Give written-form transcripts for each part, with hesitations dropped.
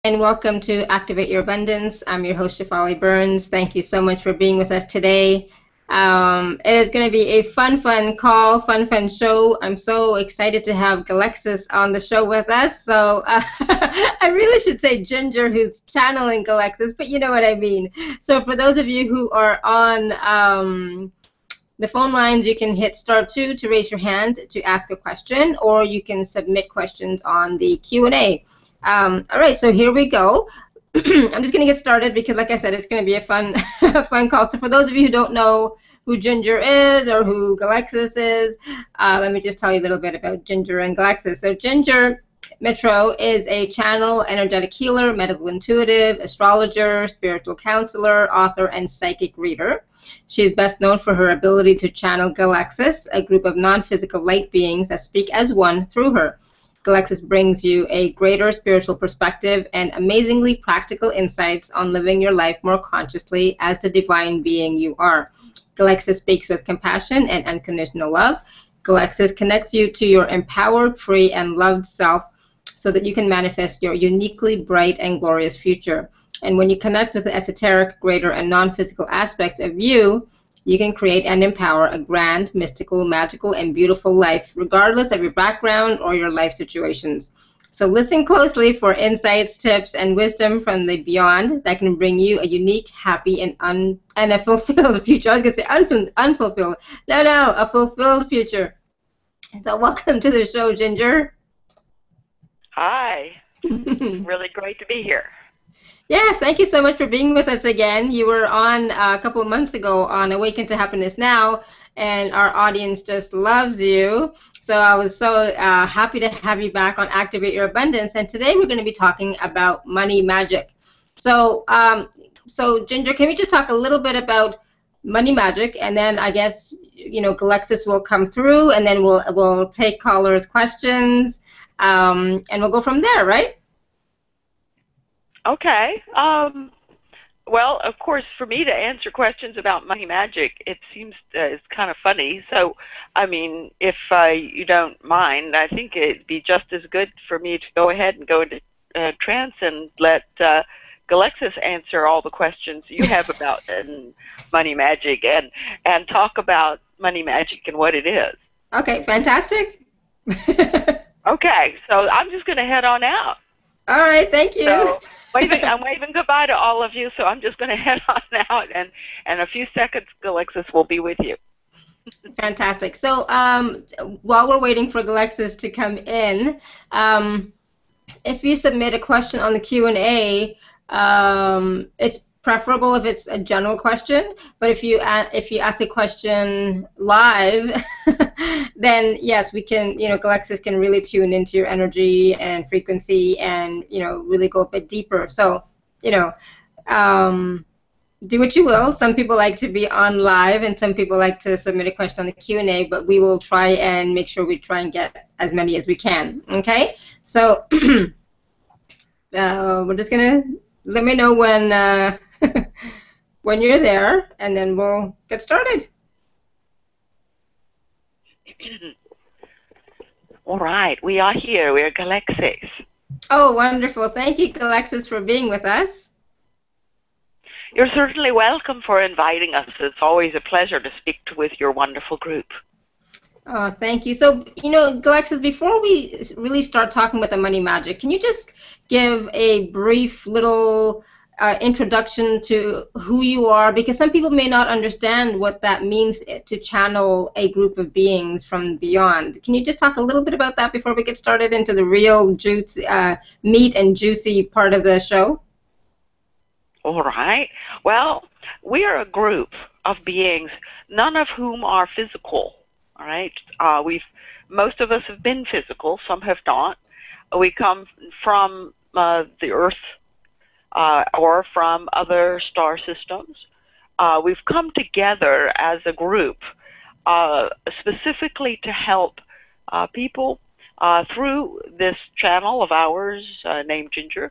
And welcome to Activate Your Abundance. I'm your host, Shefali Burns. Thank you so much for being with us today. It is going to be a fun call, fun show. I'm so excited to have Galexis on the show with us. So I really should say Ginger, who's channeling Galexis, but you know what I mean. So for those of you who are on the phone lines, you can hit *2 to raise your hand to ask a question, or you can submit questions on the Q&A. All right, so here we go. I'm just going to get started because, like I said, it's going to be a fun call. So for those of you who don't know who Ginger is or who Galexis is, let me just tell you a little bit about Ginger and Galexis. So Ginger Metraux is a channel, energetic healer, medical intuitive, astrologer, spiritual counselor, author, and psychic reader. She is best known for her ability to channel Galexis, a group of non-physical light beings that speak as one through her. Galexis brings you a greater spiritual perspective and amazingly practical insights on living your life more consciously as the divine being you are. Galexis speaks with compassion and unconditional love. Galexis connects you to your empowered, free, and loved self so that you can manifest your uniquely bright and glorious future. And when you connect with the esoteric, greater, and non-physical aspects of you, you can create and empower a grand, mystical, magical, and beautiful life, regardless of your background or your life situations. So listen closely for insights, tips, and wisdom from the beyond that can bring you a unique, happy, and a fulfilled future. I was going to say unfulfilled. No, a fulfilled future. So welcome to the show, Ginger. Hi. It's really great to be here. Yes, thank you so much for being with us again. You were on a couple of months ago on Awaken to Happiness Now, and our audience just loves you. So I was so happy to have you back on Activate Your Abundance, and today we're going to be talking about money magic. So, Ginger, can we just talk a little bit about money magic, and then I guess Galexis will come through, and then we'll take callers' questions, and we'll go from there, right? Okay. Well, of course, for me to answer questions about money magic, it seems it's kind of funny. So, I mean, if you don't mind, I think it'd be just as good for me to go ahead and go into trance and let Galexis answer all the questions you have about money magic and talk about money magic and what it is. Okay, fantastic. Okay, so I'm just going to head on out. All right, thank you. So, I'm waving goodbye to all of you, so I'm just going to head on out, and in a few seconds, Galexis will be with you. Fantastic. So while we're waiting for Galexis to come in, if you submit a question on the Q&A, it's preferable if it's a general question, but if you ask a question live, then yes, we can, Galexis can really tune into your energy and frequency and, really go a bit deeper. So, do what you will. Some people like to be on live and some people like to submit a question on the Q&A, but we will try and make sure we try and get as many as we can, okay? So we're just going to let me know when when you're there, and then we'll get started. All right, we are here. We're Galexis. Oh, wonderful. Thank you, Galexis, for being with us. You're certainly welcome for inviting us. It's always a pleasure to speak with your wonderful group. Oh, thank you. So, Galexis, before we really start talking about the money magic, can you just give a brief little introduction to who you are, because some people may not understand what that means to channel a group of beings from beyond. Can you just talk a little bit about that before we get started into the real meat and juicy part of the show? All right. Well, we are a group of beings, none of whom are physical. All right. Most of us have been physical. Some have not. We come from the Earth. Or from other star systems. We've come together as a group specifically to help people through this channel of ours named Ginger,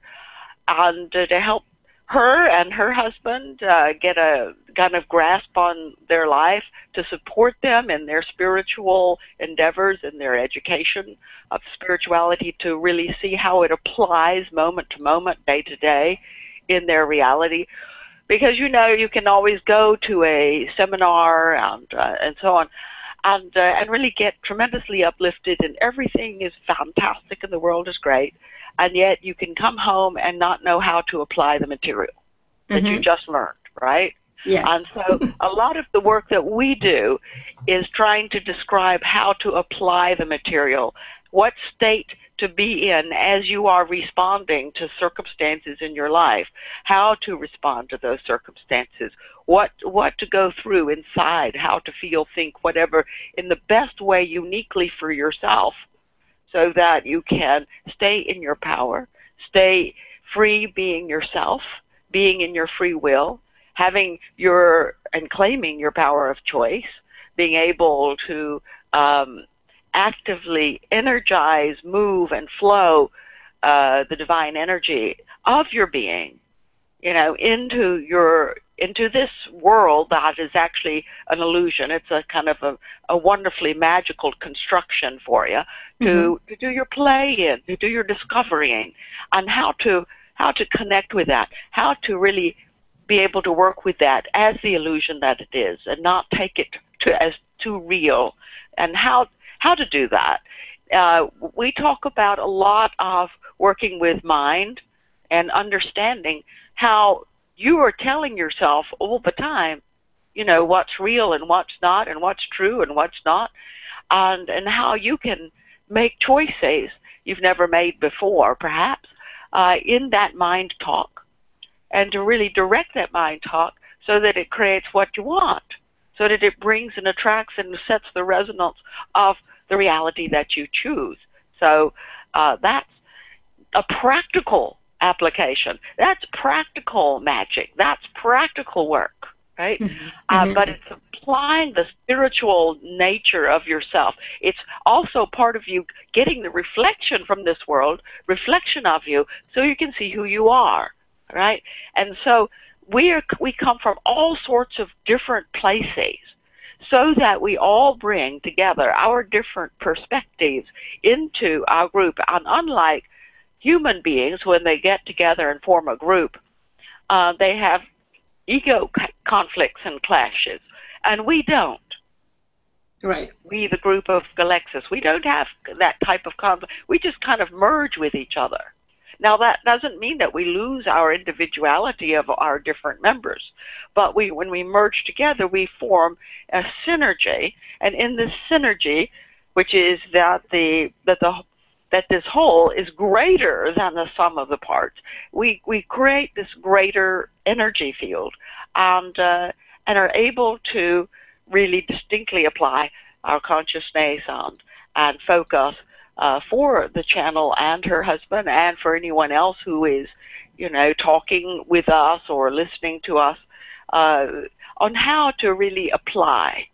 and to help her and her husband get a kind of grasp on their life to support them in their spiritual endeavors and their education of spirituality, to really see how it applies moment to moment, day to day in their reality. Because, you know, you can always go to a seminar and so on, and really get tremendously uplifted, and everything is fantastic and the world is great, and yet you can come home and not know how to apply the material that you just learned, right? Yes. And so a lot of the work that we do is trying to describe how to apply the material, what state to be in as you are responding to circumstances in your life, how to respond to those circumstances, what to go through inside, how to feel, think, whatever, in the best way uniquely for yourself, so that you can stay in your power, stay free being yourself, being in your free will, having and claiming your power of choice, being able to actively energize, move, and flow the divine energy of your being, you know, into this world that is actually an illusion. It's a kind of a wonderfully magical construction for you to do your play in, to do your discovering, and how to connect with that, how to really be able to work with that as the illusion that it is, and not take it as too real, and how to do that. We talk about a lot of working with mind and understanding how you are telling yourself all the time, you know, what's real and what's not, and what's true and what's not, and how you can make choices you've never made before, perhaps, in that mind talk, and to really direct that mind talk so that it creates what you want, so that it brings and attracts and sets the resonance of the reality that you choose. So that's a practical application. That's practical magic. That's practical work, right? But it's applying the spiritual nature of yourself. It's also part of you getting the reflection from this world, reflection of you, so you can see who you are, right? And so we come from all sorts of different places, so that we all bring together our different perspectives into our group. And unlike human beings, when they get together and form a group, they have ego conflicts and clashes, and we don't. Right. We, the group of Galexis, we don't have that type of conflict. We just kind of merge with each other. Now, that doesn't mean that we lose our individuality of our different members, but when we merge together, we form a synergy, and in this synergy, which is that this whole is greater than the sum of the parts, we create this greater energy field, and are able to really distinctly apply our consciousness and focus for the channel and her husband, and for anyone else who is, you know, talking with us or listening to us, on how to really apply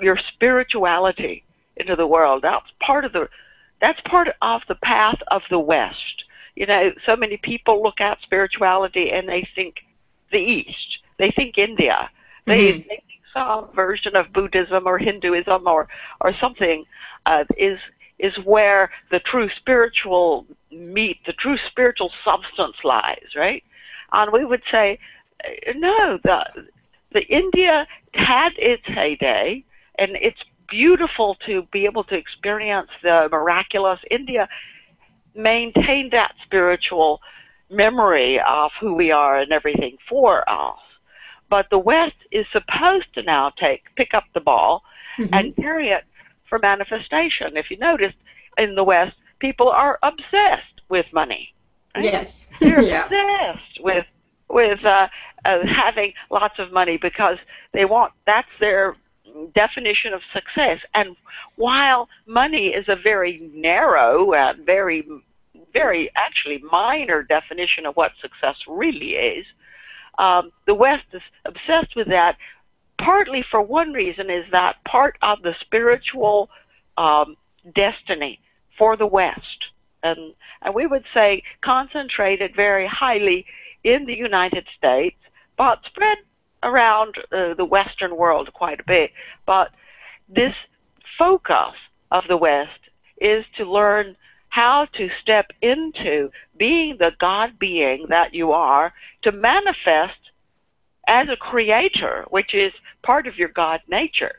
your spirituality into the world. That's part of the path of the West. You know, so many people look at spirituality and they think the East. They think India. They think some version of Buddhism or Hinduism or something is where the true spiritual meat, the true spiritual substance lies, right? And we would say, no, the India had its heyday, and it's beautiful to be able to experience the miraculous. India maintained that spiritual memory of who we are and everything for us. But the West is supposed to now pick up the ball and carry it for manifestation. If you notice, in the West, people are obsessed with money. Right? Yes. They're obsessed with having lots of money, because that's their definition of success. And while money is a very narrow and very, very actually minor definition of what success really is, the West is obsessed with that, partly for one reason, is that part of the spiritual destiny for the West. And we would say concentrated very highly in the United States, but spread around the Western world quite a bit. But this focus of the West is to learn how to step into being the God being that you are, to manifest as a creator, which is part of your God nature,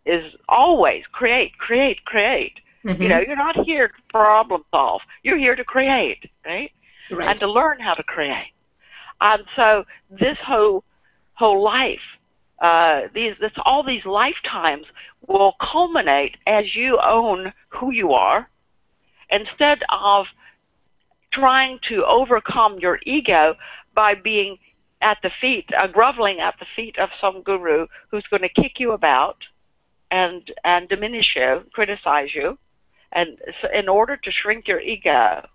is always create, create, create. Mm-hmm. You know, you're not here to problem solve. You're here to create, right? Right. And to learn how to create. And so this whole life, all these lifetimes will culminate as you own who you are, instead of trying to overcome your ego by being at the feet, groveling at the feet of some guru who's going to kick you about and diminish you, criticize you, and so in order to shrink your ego.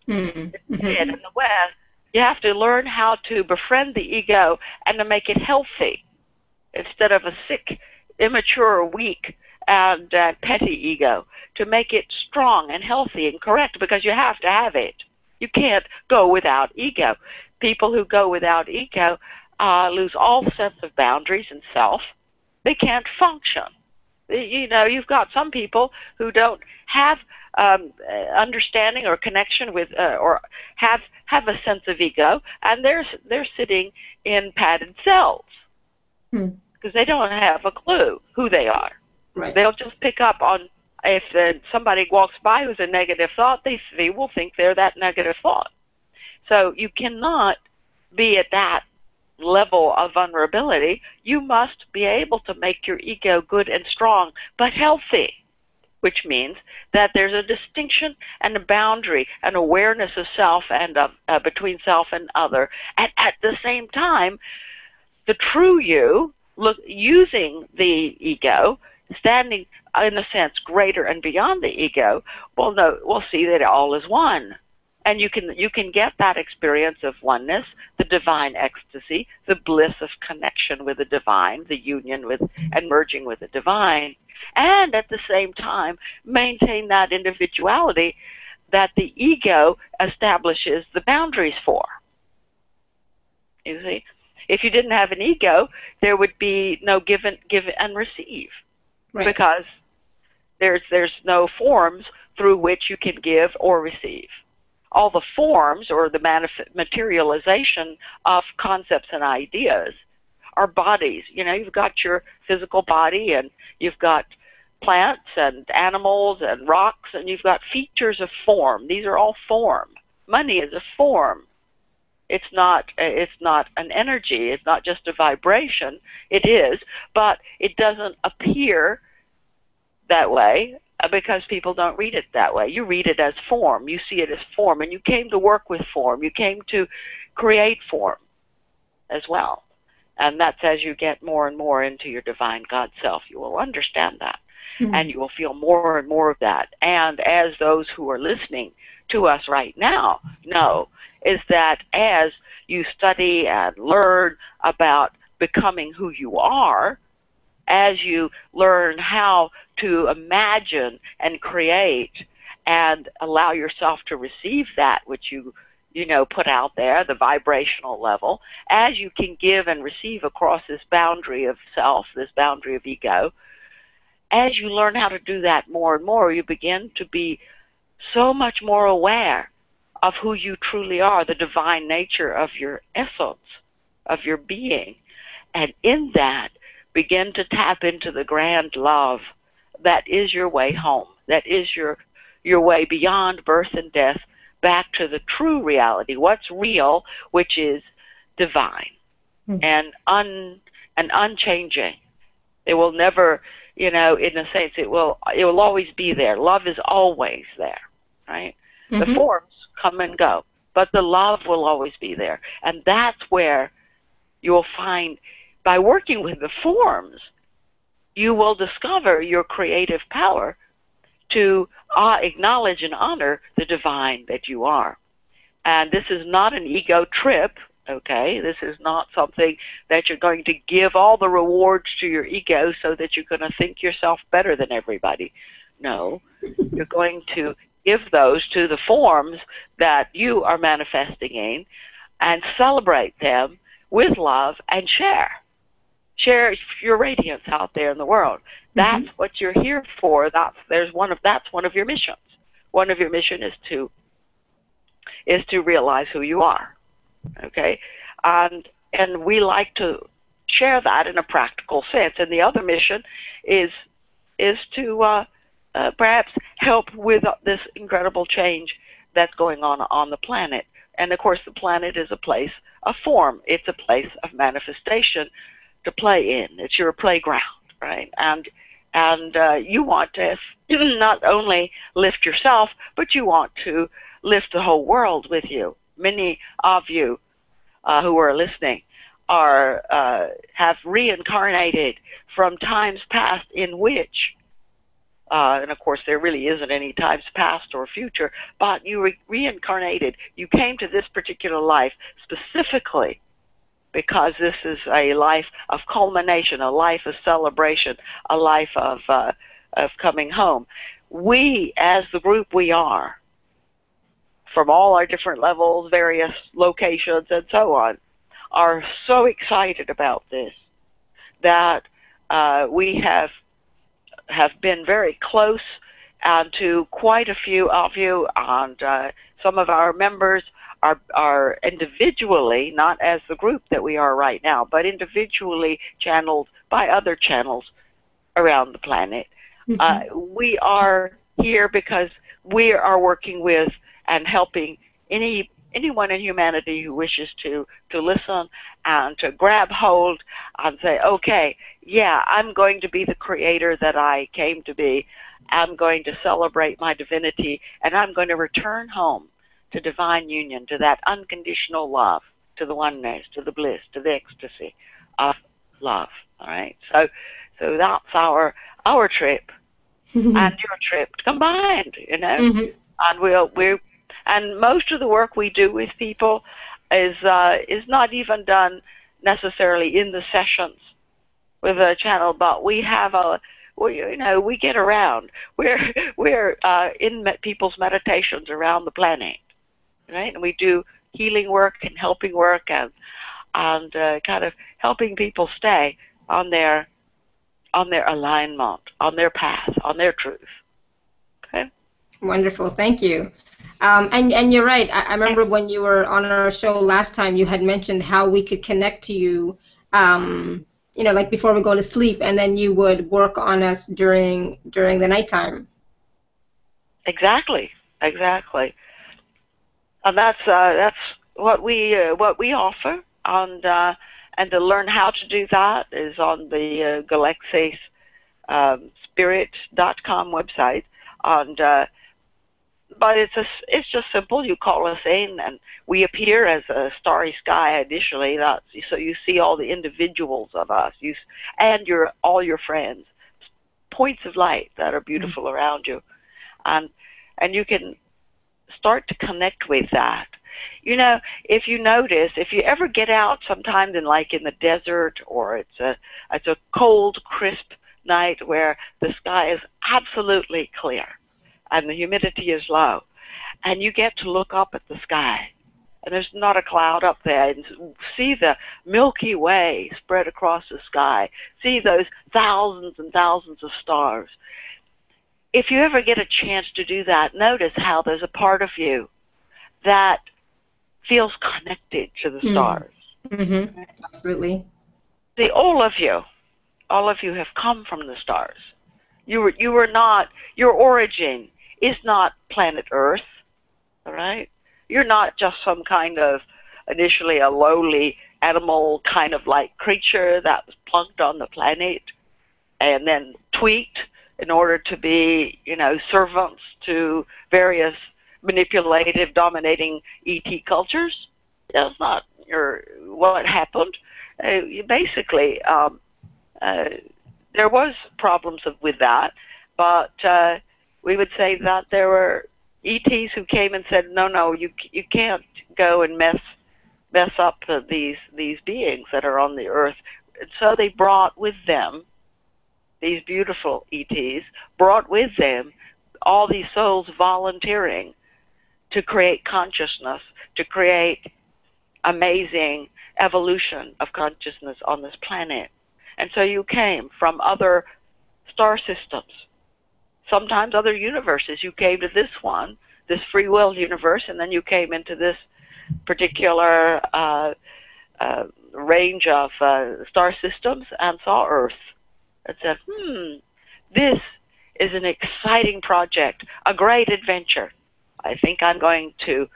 Mm-hmm. In the West, you have to learn how to befriend the ego and to make it healthy instead of a sick, immature, weak, and petty ego, to make it strong and healthy and correct, because you have to have it. You can't go without ego. People who go without ego lose all sense of boundaries and self. They can't function. You know, you've got some people who don't have understanding or connection with, or have a sense of ego, and they're sitting in padded cells because they don't have a clue who they are. Right. They'll just pick up on, if somebody walks by who's a negative thought, they will think they're that negative thought. So you cannot be at that level of vulnerability. You must be able to make your ego good and strong, but healthy, which means that there's a distinction and a boundary, an awareness of self and between self and other. And at the same time, the true you, using the ego, standing in a sense greater and beyond the ego, will see that all is one. And you can get that experience of oneness, the divine ecstasy, the bliss of connection with the divine, the union with and merging with the divine, and at the same time maintain that individuality that the ego establishes the boundaries for. You see, if you didn't have an ego, there would be no give and receive, right? Because there's no forms through which you can give or receive. All the forms, or the materialization of concepts and ideas, are bodies. You know, you've got your physical body, and you've got plants and animals and rocks, and you've got features of form. These are all form. Money is a form. It's not an energy. It's not just a vibration. It is, but it doesn't appear that way, because people don't read it that way. You read it as form. You see it as form, and you came to work with form. You came to create form as well. And that's as you get more and more into your divine God self, you will understand that, and you will feel more and more of that. And as those who are listening to us right now know, is that as you study and learn about becoming who you are, as you learn how to imagine and create and allow yourself to receive that which you put out there, the vibrational level, as you can give and receive across this boundary of self, this boundary of ego, as you learn how to do that more and more, you begin to be so much more aware of who you truly are, the divine nature of your essence, of your being. And in that, begin to tap into the grand love that is your way home, that is your way beyond birth and death, back to the true reality, what's real, which is divine and unchanging. It will never, in a sense, it will always be there. Love is always there, right? The forms come and go, but the love will always be there. And that's where you will find, by working with the forms, you will discover your creative power to acknowledge and honor the divine that you are. And this is not an ego trip, okay? This is not something that you're going to give all the rewards to your ego so that you're going to think yourself better than everybody. No, you're going to give those to the forms that you are manifesting in, and celebrate them with love and share. Share your radiance out there in the world. That's what you're here for. That's one of your missions. One of your mission is to realize who you are. Okay? And we like to share that in a practical sense. And the other mission is to perhaps help with this incredible change that's going on the planet. And of course, the planet is a place of form. It's a place of manifestation to play in. It's your playground, right? And you want to not only lift yourself, but you want to lift the whole world with you. Many of you who are listening have reincarnated from times past in which, and of course there really isn't any times past or future, but you reincarnated. You came to this particular life specifically because this is a life of culmination, a life of celebration, a life of coming home. We, as the group we are, from all our different levels, various locations, and so on, are so excited about this that we have been very close to quite a few of you, and some of our members are individually, not as the group that we are right now, but individually channeled by other channels around the planet. We are here because we are working with and helping anyone in humanity who wishes to listen and to grab hold and say, okay, yeah, I'm going to be the creator that I came to be. I'm going to celebrate my divinity, and I'm going to return home to divine union, to that unconditional love, to the oneness, to the bliss, to the ecstasy of love. All right. So that's our trip and your trip combined, you know. And and most of the work we do with people is not even done necessarily in the sessions with a channel, but we have we get around. We're in people's meditations around the planet, right? And we do healing work and helping work and kind of helping people stay on their alignment, on their path, on their truth. Okay. Wonderful, thank you. And you're right. I remember when you were on our show last time, you had mentioned how we could connect to you, like before we go to sleep, and then you would work on us during the nighttime. Exactly. And that's what we offer, and to learn how to do that is on the GalexisSpirit.com website, and but it's just simple. You call us in, and we appear as a starry sky initially. So you see all the individuals of us, and all your friends, points of light that are beautiful around you, and you can start to connect with that. You know, if you notice, if you ever get out sometime in the desert, or it's a cold, crisp night where the sky is absolutely clear and the humidity is low, and you get to look up at the sky, and there's not a cloud up there, and see the Milky Way spread across the sky, see those thousands and thousands of stars. If you ever get a chance to do that, notice how there's a part of you that feels connected to the stars. Absolutely. See, all of you have come from the stars. You were not, your origin is not planet Earth, all right? You're not just some kind of, initially a lowly animal kind of like creature that was plunked on the planet and then tweaked in order to be, servants to various manipulative, dominating ET cultures. That's not what happened. Basically, there was problems with that, but we would say that there were ETs who came and said, no, you can't go and mess up these beings that are on the earth. And so they brought with them, these beautiful ETs, brought with them all these souls volunteering to create consciousness, to create amazing evolution of consciousness on this planet. And so you came from other star systems, sometimes other universes. You came to this one, this free will universe, and then you came into this particular range of star systems and saw Earth and said, this is an exciting project, a great adventure. I think I'm going to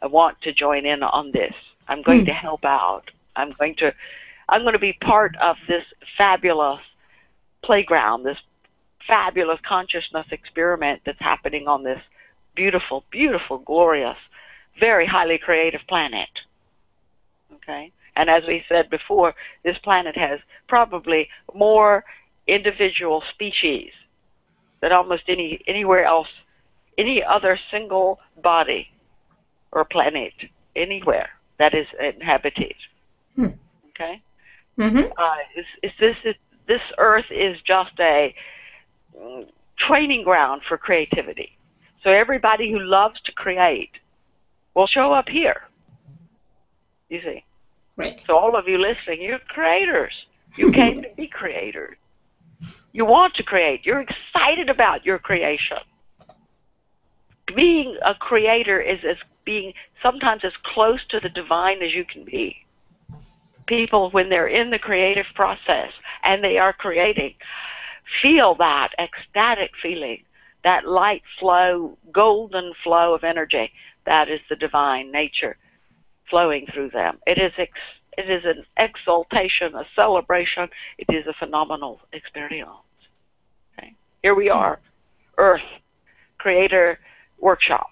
want to join in on this. I'm going to help out. I'm going to be part of this fabulous playground, this fabulous consciousness experiment that's happening on this beautiful, beautiful, glorious, very highly creative planet. Okay? And as we said before, this planet has probably more individual species than almost anywhere else, any other single body or planet anywhere that is inhabited. Okay? This Earth is just a training ground for creativity. So everybody who loves to create will show up here. You see? Right. So all of you listening, you're creators. You came to be creators. You want to create. You're excited about your creation. Being a creator is being sometimes as close to the divine as you can be. People, when they're in the creative process and they are creating, feel that ecstatic feeling, that light flow, golden flow of energy. That is the divine nature flowing through them. It is an exaltation, a celebration. It is a phenomenal experience. Okay? Here we are, Earth, Creator Workshop.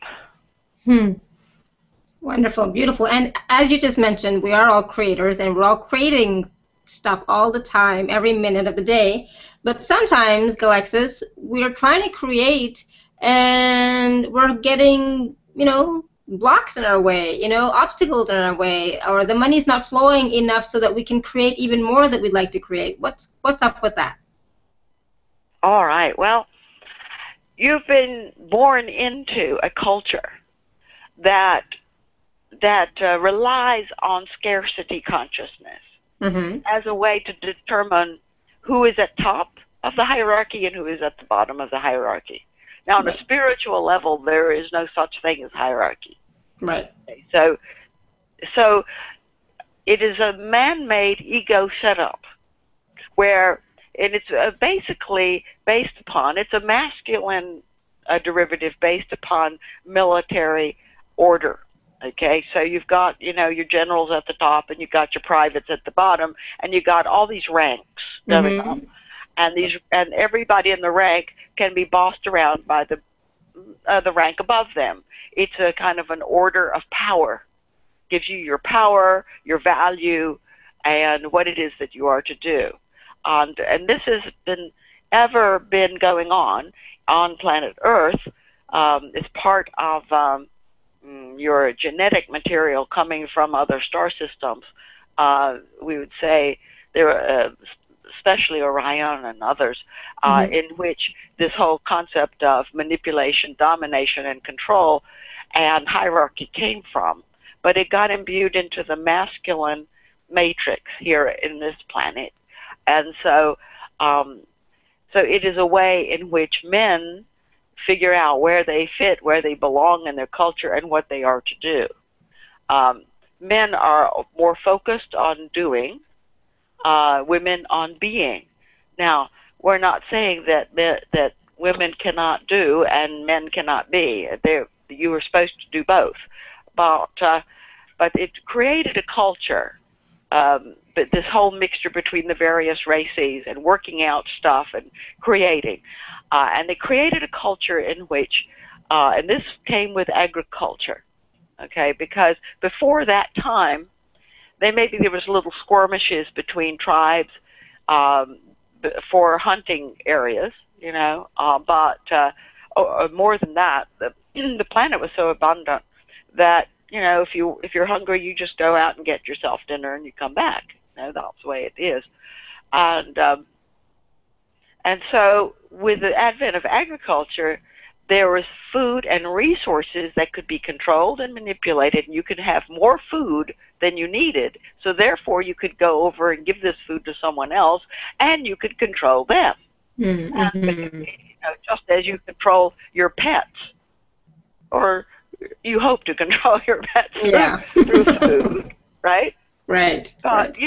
Wonderful, beautiful. And as you just mentioned, we are all creators and we're all creating stuff all the time, every minute of the day. But sometimes, Galexis, we're trying to create and we're getting, blocks in our way, obstacles in our way, or the money's not flowing enough so that we can create even more that we'd like to create. What's up with that? All right. Well, you've been born into a culture that relies on scarcity consciousness as a way to determine who is at top of the hierarchy and who is at the bottom of the hierarchy. Now, on a spiritual level, there is no such thing as hierarchy. Right. So it is a man-made ego setup where it's basically based upon, it's a masculine derivative based upon military order. Okay, so you've got, your generals at the top, and you've got your privates at the bottom, and you've got all these ranks going up, and everybody in the rank can be bossed around by the rank above them. It's a kind of an order of power. Gives you your power, your value, and what it is that you are to do. And this has been going on planet Earth. It's part of your genetic material coming from other star systems. We would say there, especially Orion and others, in which this whole concept of manipulation, domination, and control and hierarchy came from. But it got imbued into the masculine matrix here in this planet. And so it is a way in which men figure out where they fit, where they belong in their culture, and what they are to do. Men are more focused on doing, women on being. Now, we're not saying that women cannot do and men cannot be. You were supposed to do both. But it created a culture, but this whole mixture between the various races and working out stuff and creating. And they created a culture in which, and this came with agriculture, okay, because before that time, maybe there was little skirmishes between tribes for hunting areas, but more than that, the planet was so abundant that, if you're hungry, you just go out and get yourself dinner and you come back. That's the way it is. And so with the advent of agriculture, there was food and resources that could be controlled and manipulated, and you could have more food than you needed. So therefore, you could go over and give this food to someone else, and you could control them. Mm-hmm. Just as you control your pets, or you hope to control your pets through food, right? Right. But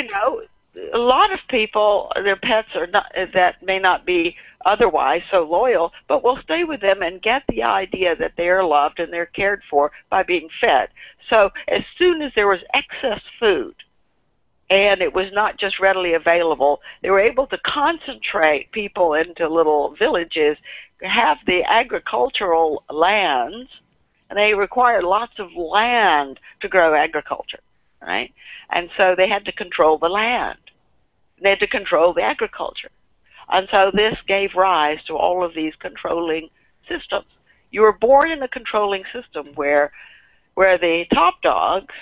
a lot of people, their pets are not, that may not be otherwise so loyal, but will stay with them and get the idea that they are loved and they're cared for by being fed. So as soon as there was excess food, and it was not just readily available, they were able to concentrate people into little villages, have the agricultural lands, and they required lots of land to grow agriculture, right? And so they had to control the land. They had to control the agriculture. And so this gave rise to all of these controlling systems. You were born in a controlling system where the top dogs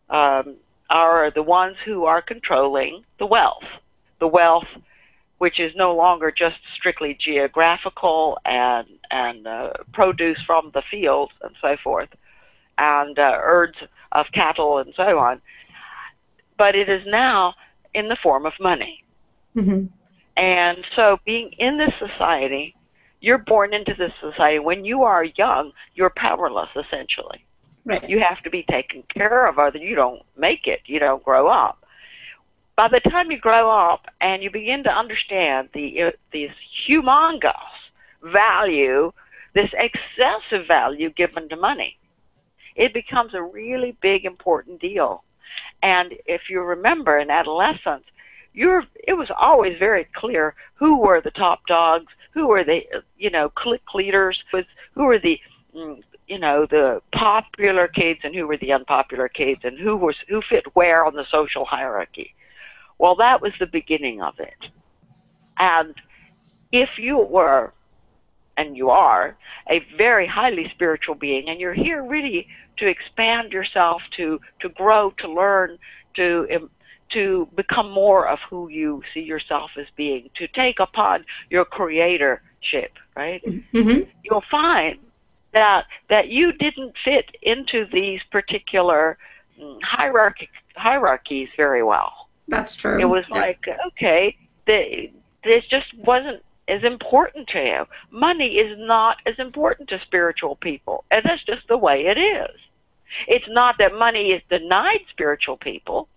are the ones who are controlling the wealth which is no longer just strictly geographical and produce from the fields and so forth, and herds of cattle and so on, but it is now in the form of money. Mm-hmm. And so being in this society, you're born into this society. When you are young, you're powerless, essentially. Right. You have to be taken care of, or you don't make it. You don't grow up. By the time you grow up and you begin to understand this humongous value, this excessive value given to money, it becomes a really big, important deal. And if you remember in adolescence, it was always very clear who were the top dogs, who were the clique leaders, who were the the popular kids and who were the unpopular kids, and who fit where on the social hierarchy. Well, that was the beginning of it. And if you were, and you are, a very highly spiritual being, and you're here really to expand yourself, to grow, to learn, to become more of who you see yourself as being, to take upon your creatorship, right? Mm-hmm. You'll find that you didn't fit into these particular hierarchies very well. That's true. It was like, okay, this just wasn't as important to you. Money is not as important to spiritual people, and that's just the way it is. It's not that money is denied spiritual people,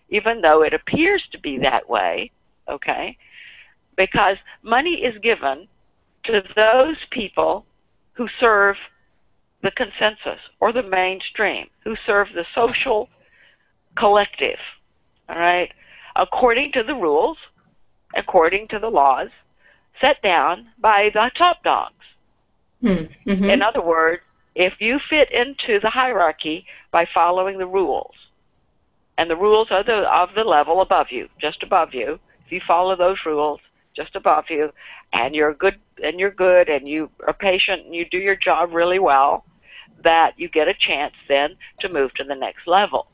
even though it appears to be that way, okay? Because money is given to those people who serve the consensus or the mainstream, who serve the social collective, all right? According to the rules, according to the laws set down by the top dogs. Mm-hmm. In other words, if you fit into the hierarchy by following the rules, and the rules are of the level above you, just above you, if you follow those rules just above you, and you're good, and you are patient, and you do your job really well, that you get a chance then to move to the next level.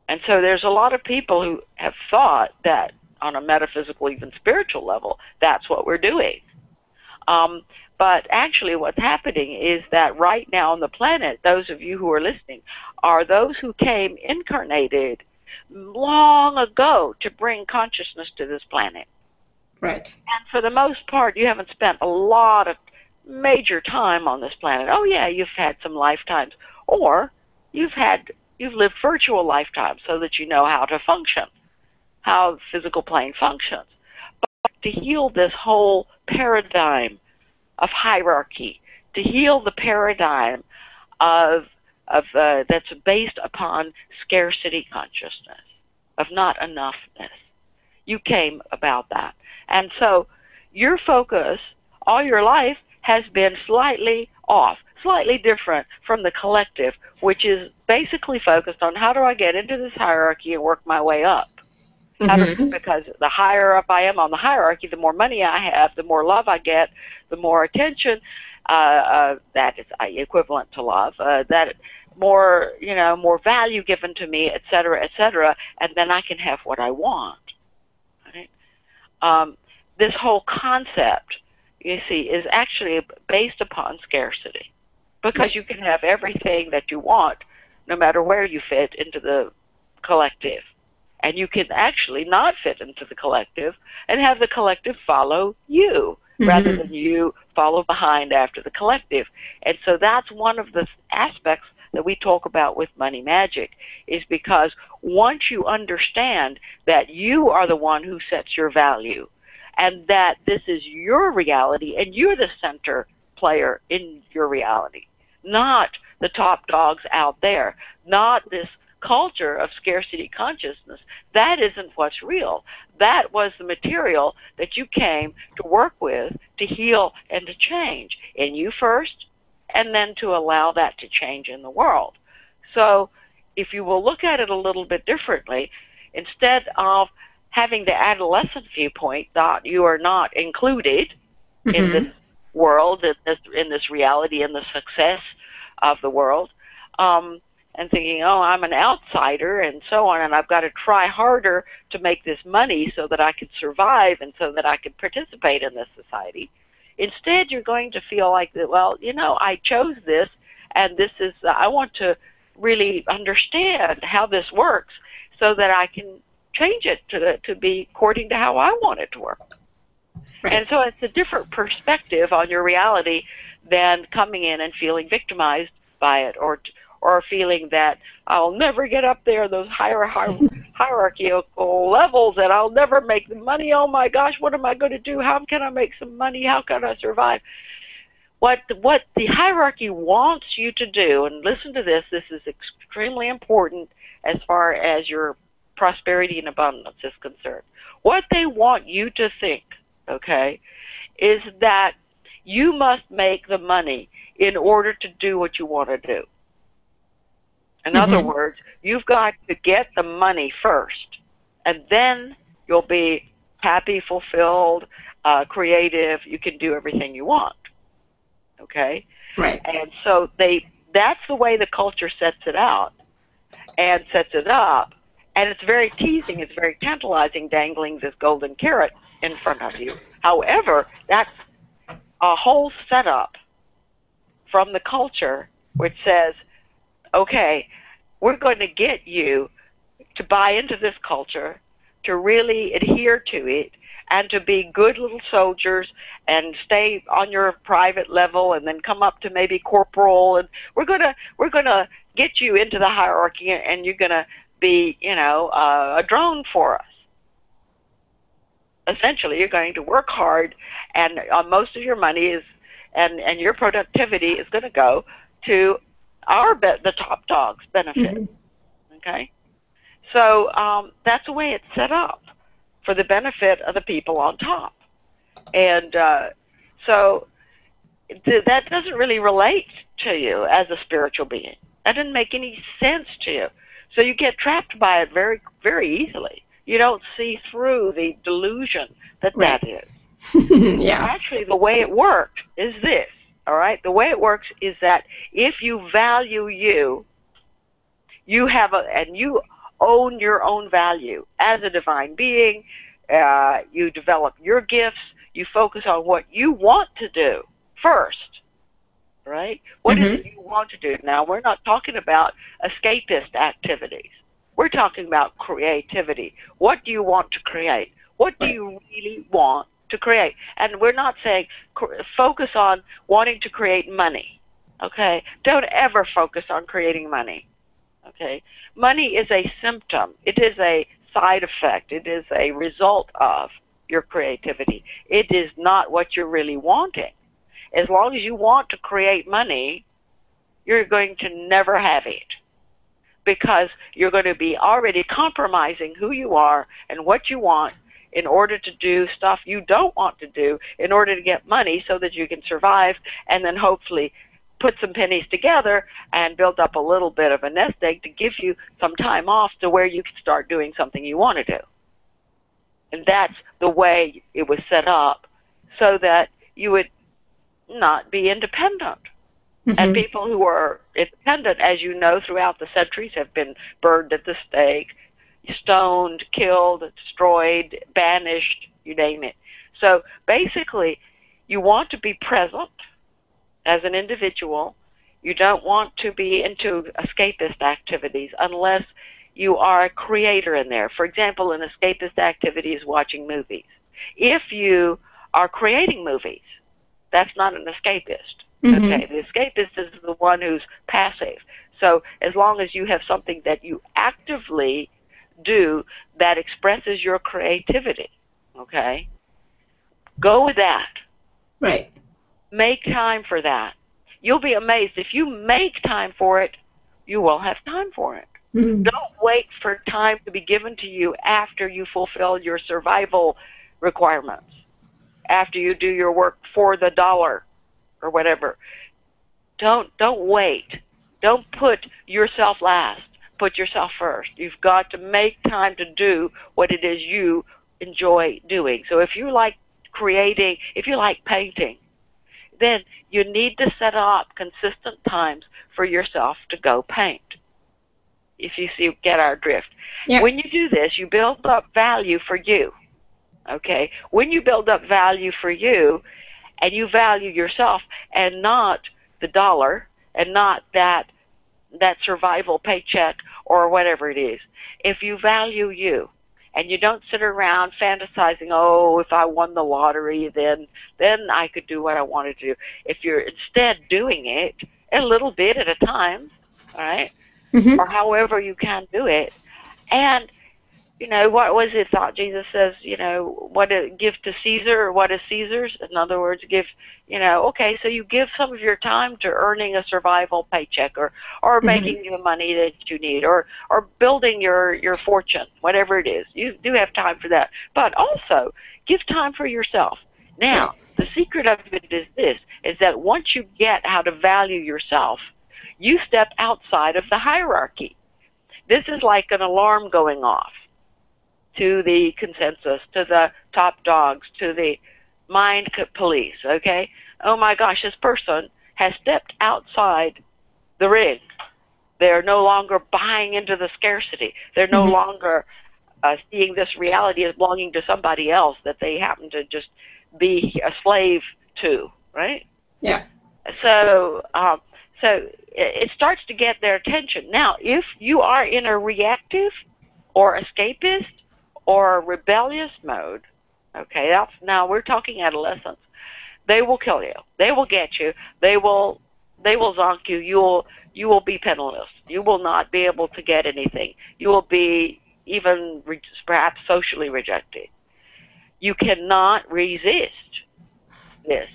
And so there's a lot of people who have thought that on a metaphysical, even spiritual level, that's what we're doing. But actually what's happening is that right now on the planet, those of you who are listening, are those who came incarnated long ago to bring consciousness to this planet. Right. And for the most part, you haven't spent a lot of major time on this planet. Oh yeah, you've had some lifetimes, or you've lived virtual lifetimes so that you know how to function, how the physical plane functions. But to heal this whole paradigm of hierarchy, to heal the paradigm of that's based upon scarcity consciousness, of not enoughness. You came about that. And so your focus all your life has been slightly off, slightly different from the collective, which is basically focused on how do I get into this hierarchy and work my way up. Mm-hmm. Because the higher up I am on the hierarchy, the more money I have, the more love I get, the more attention that is equivalent to love, that more value given to me, et cetera, and then I can have what I want. Right? This whole concept, you see, is actually based upon scarcity, because you can have everything that you want no matter where you fit into the collective. And you can actually not fit into the collective and have the collective follow you rather than you follow behind after the collective. And so that's one of the aspects that we talk about with money magic, is because once you understand that you are the one who sets your value and that this is your reality and you're the center player in your reality, not the top dogs out there, not this culture of scarcity consciousness. That isn't what's real. That was the material that you came to work with, to heal and to change in you first, and then to allow that to change in the world. So if you will look at it a little bit differently, instead of having the adolescent viewpoint that you are not included in this world, in this reality, in the success of the world, and thinking, oh, I'm an outsider and so on, and I've got to try harder to make this money so that I can survive and so that I can participate in this society. Instead, you're going to feel like, well, you know, I chose this, and this is, I want to really understand how this works so that I can change it to be according to how I want it to work. Right. And so it's a different perspective on your reality than coming in and feeling victimized by it, or feeling that I'll never get up there, those hierarchical levels, and I'll never make the money. Oh my gosh, what am I going to do? How can I make some money? How can I survive? What the hierarchy wants you to do, and listen to this, this is extremely important as far as your prosperity and abundance is concerned. What they want you to think, okay, is that you must make the money in order to do what you want to do. In other words, you've got to get the money first, and then you'll be happy, fulfilled, creative. You can do everything you want. Okay? Right. And so that's the way the culture sets it out and sets it up. And it's very teasing, it's very tantalizing, dangling this golden carrot in front of you. However, that's a whole setup from the culture which says, okay, we're going to get you to buy into this culture, to really adhere to it, and to be good little soldiers and stay on your private level and then come up to maybe corporal, and we're gonna get you into the hierarchy, and you're gonna be, you know, a drone for us. Essentially, you're going to work hard, and most of your money is, and your productivity is going to go to the top dog's benefit. Okay? So that's the way it's set up, for the benefit of the people on top. And so that doesn't really relate to you as a spiritual being. That doesn't make any sense to you. So you get trapped by it very, very easily. You don't see through the delusion that that is. Yeah. Actually, the way it works is this, all right? The way it works is that if you value you have and you own your own value as a divine being, you develop your gifts, you focus on what you want to do first, right? What is it you want to do? Now, we're not talking about escapist activities. We're talking about creativity. What do you want to create? What do you really want to create? And we're not saying focus on wanting to create money, okay? Don't ever focus on creating money, okay? Money is a symptom. It is a side effect. It is a result of your creativity. It is not what you're really wanting. As long as you want to create money, you're going to never have it, because you're going to be already compromising who you are and what you want in order to do stuff you don't want to do in order to get money so that you can survive, and then hopefully put some pennies together and build up a little bit of a nest egg to give you some time off to where you can start doing something you want to do. And that's the way it was set up, so that you would not be independent. And people who are independent, as you know, throughout the centuries have been burned at the stake, stoned, killed, destroyed, banished, you name it. So basically, You want to be present as an individual. You don't want to be into escapist activities unless you are a creator in there. For example, an escapist activity is watching movies. If you are creating movies, that's not an escapist. Okay, the escapist is the one who's passive. So as long as you have something that you actively do that expresses your creativity, okay, go with that. Right. Make time for that. You'll be amazed. If you make time for it, you will have time for it. Don't wait for time to be given to you after you fulfill your survival requirements, after you do your work for the dollar or whatever. Don't wait. Don't put yourself last. Put yourself first. You've got to make time to do what it is you enjoy doing. So if you like creating, if you like painting, then you need to set up consistent times for yourself to go paint. If you get our drift. Yep. When you do this, you build up value for you. Okay? When you build up value for you, and you value yourself and not the dollar and not that survival paycheck or whatever it is. If you value you and you don't sit around fantasizing, oh, if I won the lottery, then I could do what I wanted to do. If you're instead doing it a little bit at a time, all right, or however you can do it, and you know, what was it thought Jesus says, you know, give to Caesar or what is Caesar's? In other words, give, you know, okay, so you give some of your time to earning a survival paycheck or making the money that you need or building your fortune, whatever it is. You do have time for that. But also, give time for yourself. Now, the secret of it is this, is that once you get how to value yourself, you step outside of the hierarchy. This is like an alarm going off to the consensus, to the top dogs, to the mind police, okay? Oh my gosh, this person has stepped outside the ring. They're no longer buying into the scarcity. They're no longer seeing this reality as belonging to somebody else that they happen to just be a slave to, right? Yeah. So it starts to get their attention. Now, if you are in a reactive or escapist or rebellious mode, okay, now we're talking adolescents, they will kill you. They will get you. They will zonk you. You will be penniless. You will not be able to get anything. You will be even perhaps socially rejected. You cannot resist this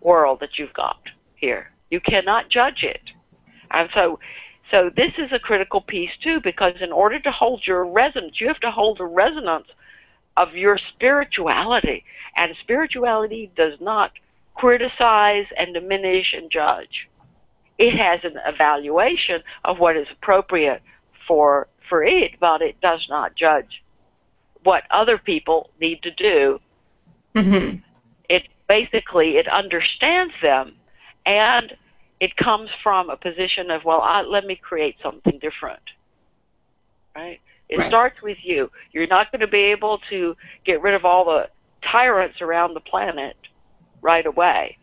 world that you've got here. You cannot judge it. And so this is a critical piece too, because in order to hold your resonance, you have to hold a resonance of your spirituality. And spirituality does not criticize and diminish and judge. It has an evaluation of what is appropriate for it, but it does not judge what other people need to do. It understands them, and it comes from a position of, well, let me create something different, right? It starts with you. You're not going to be able to get rid of all the tyrants around the planet right away,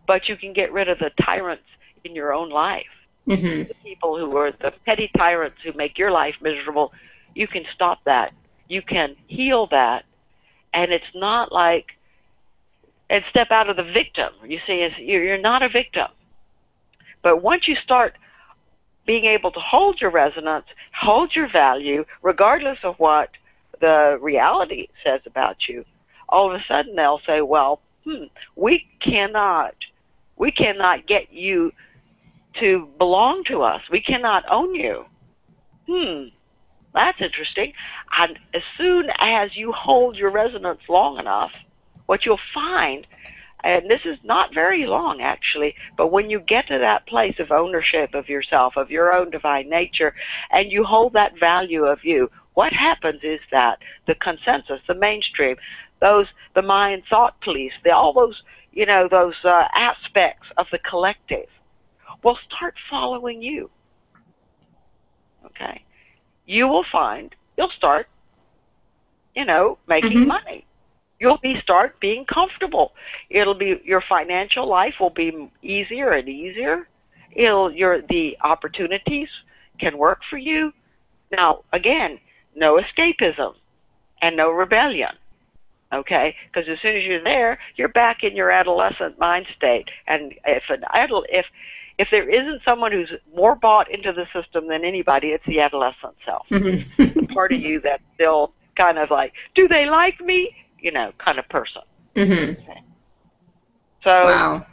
but you can get rid of the tyrants in your own life. The people who are the petty tyrants who make your life miserable, you can stop that. You can heal that, and it's not like, and step out of the victim. You see, you're not a victim. But once you start being able to hold your resonance, hold your value, regardless of what the reality says about you, all of a sudden they'll say, well, we cannot get you to belong to us. We cannot own you. That's interesting. And as soon as you hold your resonance long enough, what you'll find, and this is not very long actually, but when you get to that place of ownership of yourself, of your own divine nature, and you hold that value of you, what happens is that the consensus, the mainstream, the mind thought police, all those, those aspects of the collective will start following you. Okay? You will find you'll start, making money. you'll start being comfortable. It'll be, your financial life will be easier and easier. The opportunities can work for you. Now, again, no escapism and no rebellion. Okay, because as soon as you're there, you're back in your adolescent mind state. And if there isn't someone who's more bought into the system than anybody, it's the adolescent self. The part of you that's still kind of like, do they like me? You know, kind of person. Okay. Wow.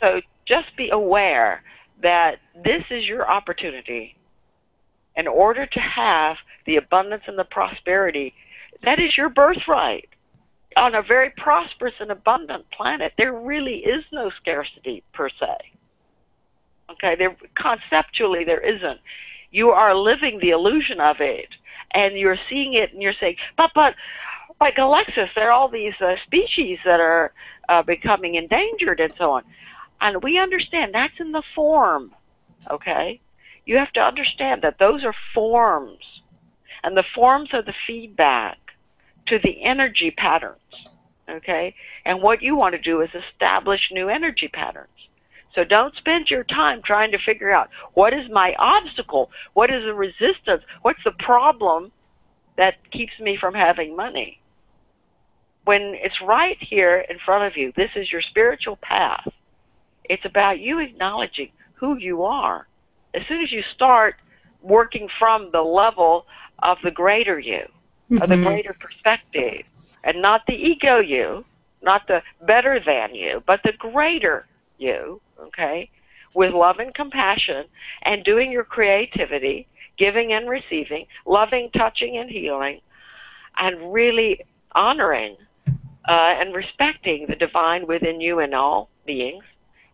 So just be aware that this is your opportunity in order to have the abundance and the prosperity. That is your birthright. On a very prosperous and abundant planet, there really is no scarcity per se. Okay, conceptually there isn't. You are living the illusion of it, and you're seeing it, and you're saying, but like Galexis, there are all these species that are becoming endangered and so on. And we understand that's in the form, okay? You have to understand that those are forms, and the forms are the feedback to the energy patterns, okay? And what you want to do is establish new energy patterns. So don't spend your time trying to figure out, what is my obstacle? What is the resistance? What's the problem that keeps me from having money? When it's right here in front of you, this is your spiritual path. It's about you acknowledging who you are. As soon as you start working from the level of the greater you, of the greater perspective, and not the ego you, not the better than you, but the greater you, okay, with love and compassion, and doing your creativity, giving and receiving, loving, touching, and healing, and really honoring and respecting the divine within you and all beings,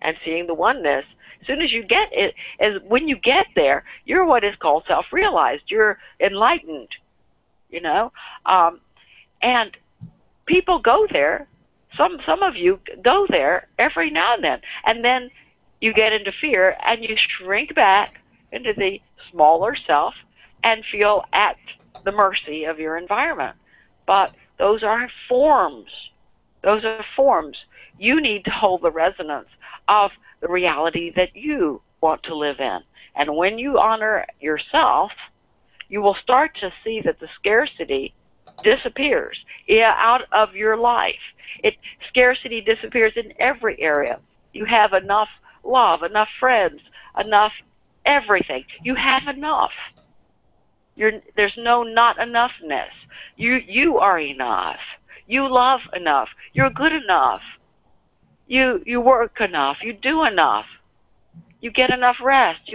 and seeing the oneness. As soon as you get it, when you get there, you're what is called self-realized. You're enlightened, you know, and people go there. Some of you go there every now and then you get into fear and you shrink back into the smaller self and feel at the mercy of your environment. But those are forms. Those are forms. You need to hold the resonance of the reality that you want to live in. And when you honor yourself, you will start to see that the scarcity disappears out of your life. Scarcity disappears in every area. You have enough love, enough friends, enough everything. You have enough. There's no not enoughness. You are enough. You love enough. You're good enough. You work enough. You do enough. You get enough rest.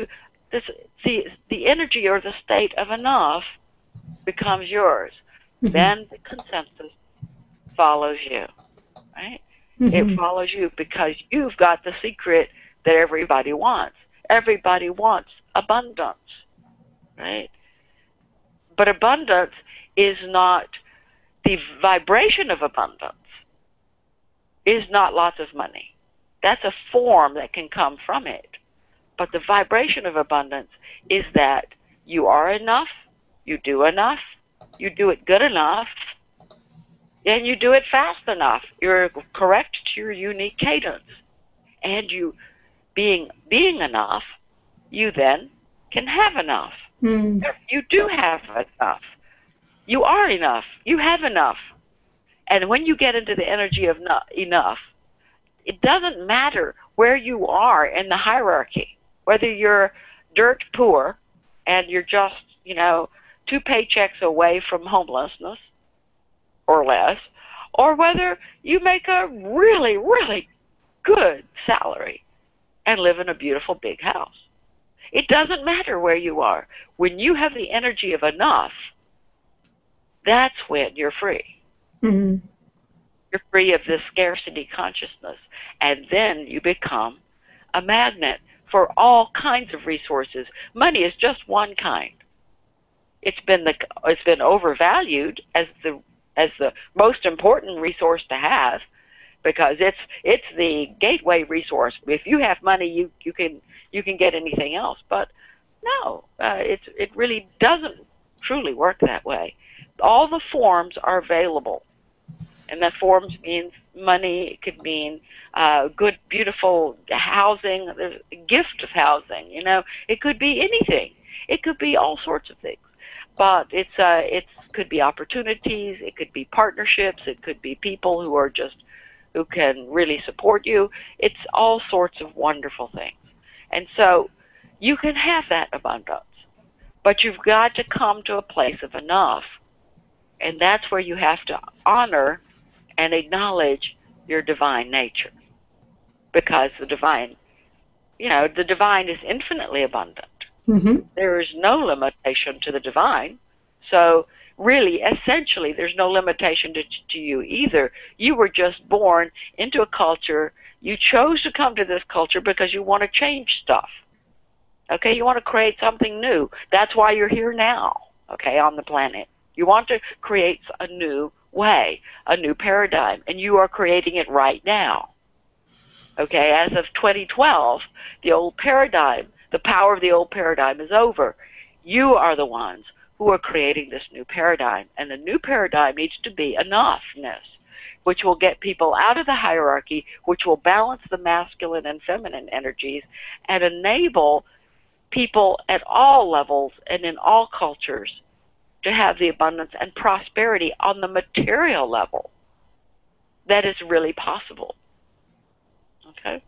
The energy or the state of enough becomes yours. Then the consensus follows you, right? It follows you because you've got the secret that everybody wants. Everybody wants abundance, right? But abundance is not, the vibration of abundance is not lots of money. That's a form that can come from it. But the vibration of abundance is that you are enough, you do enough, you do it good enough, and you do it fast enough. You're correct to your unique cadence. And you, being enough, you then can have enough. You do have enough. You are enough. You have enough. And when you get into the energy of enough, it doesn't matter where you are in the hierarchy, whether you're dirt poor and you're just, 2 paychecks away from homelessness or less, or whether you make a really, really good salary and live in a beautiful big house. It doesn't matter where you are. When you have the energy of enough, that's when you're free. You're free of this scarcity consciousness, and then you become a magnet for all kinds of resources. Money is just one kind. It's been overvalued as the most important resource to have, because it's the gateway resource. If you have money, you can get anything else. But no, it really doesn't truly work that way. All the forms are available. And that forms means money. It could mean good, beautiful housing, there's a gift of housing. It could be anything. It could be all sorts of things. But it could be opportunities. It could be partnerships. It could be people who can really support you. It's all sorts of wonderful things. And so you can have that abundance, but you've got to come to a place of enough. And that's where you have to honor and acknowledge your divine nature, because the divine is infinitely abundant. Mm-hmm. There is no limitation to the divine. So really, essentially, there's no limitation to you either. You were just born into a culture. You chose to come to this culture because you want to change stuff. Okay, you want to create something new. That's why you're here now, okay, on the planet. You want to create a new way, a new paradigm, and you are creating it right now. Okay, as of 2012, the old paradigm, the power of the old paradigm is over. You are the ones who are creating this new paradigm, and the new paradigm needs to be enoughness, which will get people out of the hierarchy, which will balance the masculine and feminine energies, and enable people at all levels and in all cultures to have the abundance and prosperity on the material level that is really possible. Okay?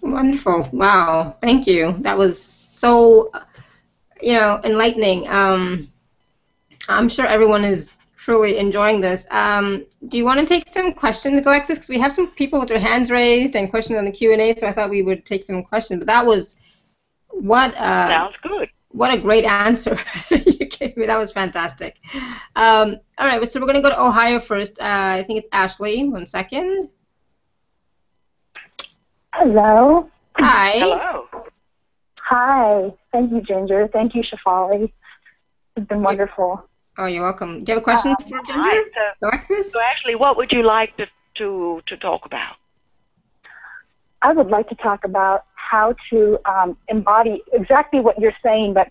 Wonderful. Wow. Thank you. That was so, enlightening. I'm sure everyone is truly enjoying this. Do you want to take some questions, Galexis? Because we have some people with their hands raised and questions on the Q&A, so I thought we would take some questions. But that was sounds good. What a great answer you gave me. That was fantastic. All right, so we're going to go to Ohio first. I think it's Ashley. 1 second. Hello. Hi. Hello. Hi. Thank you, Ginger. Thank you, Shefali. It's been wonderful. Oh, you're welcome. Do you have a question for Ginger? Hi. Alexis? So, Ashley, what would you like to talk about? I would like to talk about how to embody exactly what you're saying, but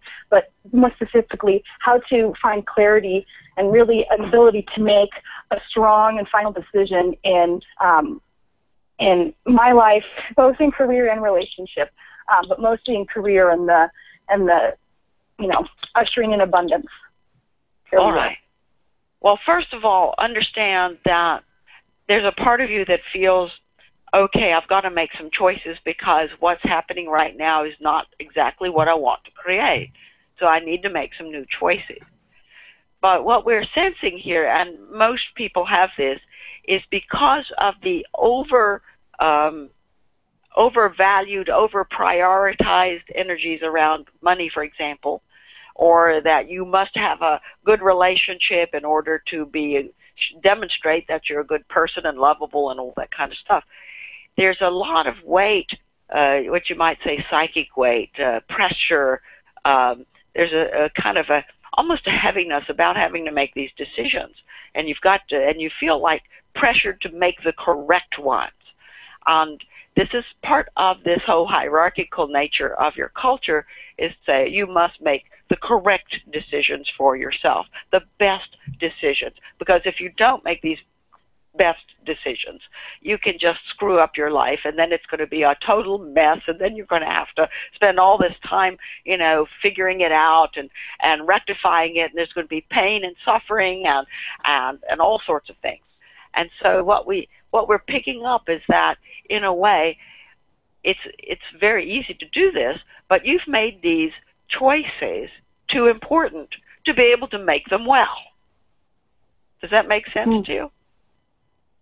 more specifically, how to find clarity and really an ability to make a strong and final decision in my life, both in career and relationship, but mostly in career and the ushering in abundance. All right. Well, first of all, understand that there's a part of you that feels, okay, I've got to make some choices because what's happening right now is not exactly what I want to create. So I need to make some new choices. But what we're sensing here, and most people have this, is because of the overvalued, over-prioritized energies around money, for example, or that you must have a good relationship in order to demonstrate that you're a good person and lovable and all that kind of stuff. There's a lot of weight, what you might say psychic weight, pressure. There's a kind of almost a heaviness about having to make these decisions, and you feel like pressured to make the correct ones. And this is part of this whole hierarchical nature of your culture, is to say you must make the correct decisions for yourself, the best decisions, because if you don't make these best decisions, you can just screw up your life, and then it's going to be a total mess, and then you're going to have to spend all this time, figuring it out and rectifying it, and there's going to be pain and suffering and all sorts of things. And so what we're picking up is that, in a way, it's very easy to do this, but you've made these choices too important to be able to make them well. Does that make sense to you?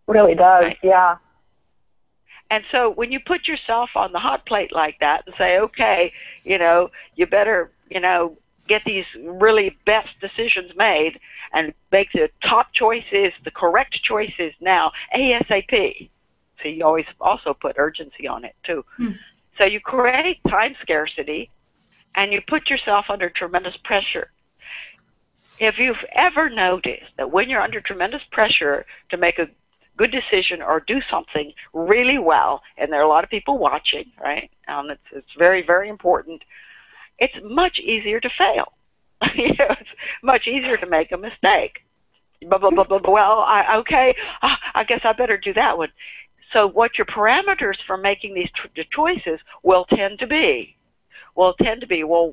Really does, right. Yeah. And so when you put yourself on the hot plate like that and say, okay, you better, get these really best decisions made and make the top choices, the correct choices now, ASAP. So you always also put urgency on it too. So you create time scarcity and you put yourself under tremendous pressure. If you've ever noticed that when you're under tremendous pressure to make a good decision or do something really well, and there are a lot of people watching, right? It's very, very important. It's much easier to fail. It's much easier to make a mistake. blah, blah, blah, blah, blah. Well, okay, I guess I better do that one. So what your parameters for making these choices will tend to be, well,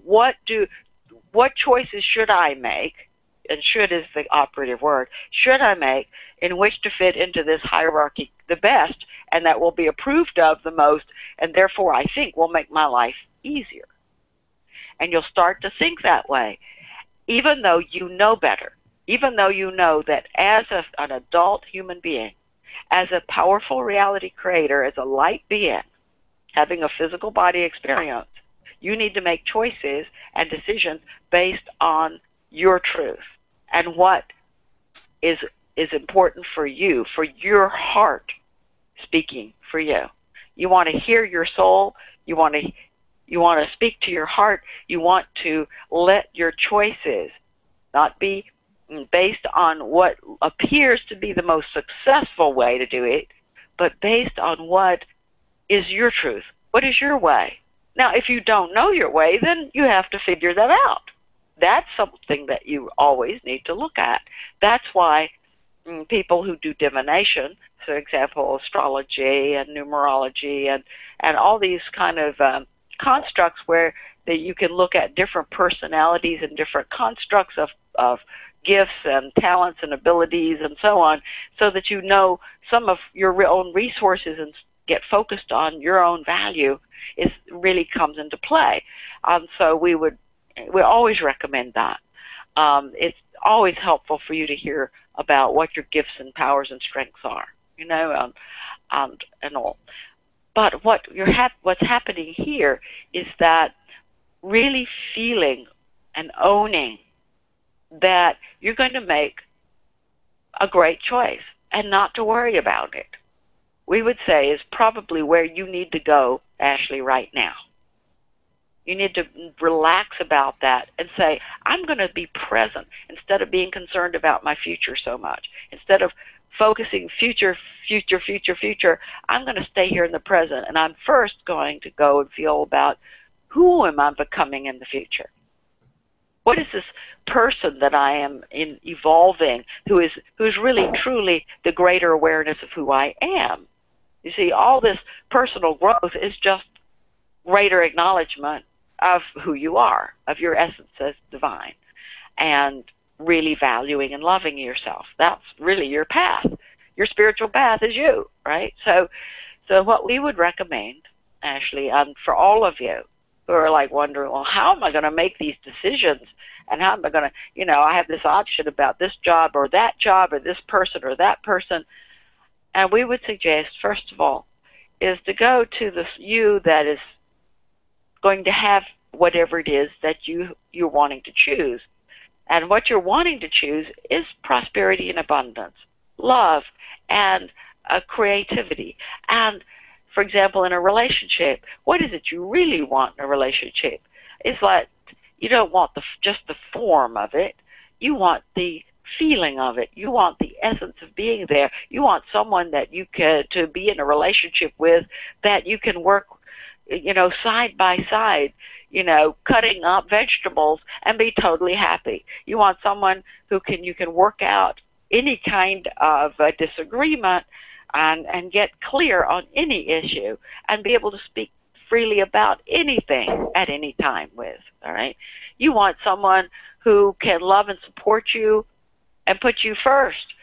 what choices should I make? And should is the operative word. Should I make in which to fit into this hierarchy the best, and that will be approved of the most, and therefore I think will make my life easier. And you'll start to think that way, even though you know better, even though you know that as an adult human being, as a powerful reality creator, as a light being, having a physical body experience, you need to make choices and decisions based on your truth and what is important for you, for your heart speaking for you. You want to hear your soul. You want to speak to your heart. You want to let your choices not be based on what appears to be the most successful way to do it, but based on what is your truth. What is your way? Now, if you don't know your way, then you have to figure that out. That's something that you always need to look at. That's why people who do divination, for example, astrology and numerology and all these kind of constructs where that you can look at different personalities and different constructs of gifts and talents and abilities and so on, so that you know some of your own resources and get focused on your own value, is really comes into play. So we always recommend that. It's always helpful for you to hear about what your gifts and powers and strengths are, and all. But what's happening here is that really feeling and owning that you're going to make a great choice and not to worry about it, we would say is probably where you need to go, Ashley, right now. You need to relax about that and say, I'm going to be present instead of being concerned about my future so much. Instead of focusing future, I'm going to stay here in the present, and I'm first going to go and feel about who am I becoming in the future? What is this person that I am evolving who is really truly the greater awareness of who I am? You see, all this personal growth is just greater acknowledgement of who you are, of your essence as divine, and really valuing and loving yourself. That's really your path. Your spiritual path is you, right? So what we would recommend, Ashley, for all of you who are like wondering, well, how am I going to make these decisions? And how am I going to, I have this option about this job or this person or that person. And we would suggest, first of all, is to go to the you that is going to have whatever it is that you're wanting to choose. And what you're wanting to choose is prosperity and abundance, love, and creativity. And, for example, in a relationship, what is it you really want in a relationship? It's like you don't want just the form of it. You want the feeling of it. You want the essence of being there. You want someone that to be in a relationship with, that you can work, side by side, cutting up vegetables and be totally happy. You want someone you can work out any kind of disagreement and get clear on any issue and be able to speak freely about anything at any time with, all right? You want someone who can love and support you and put you first,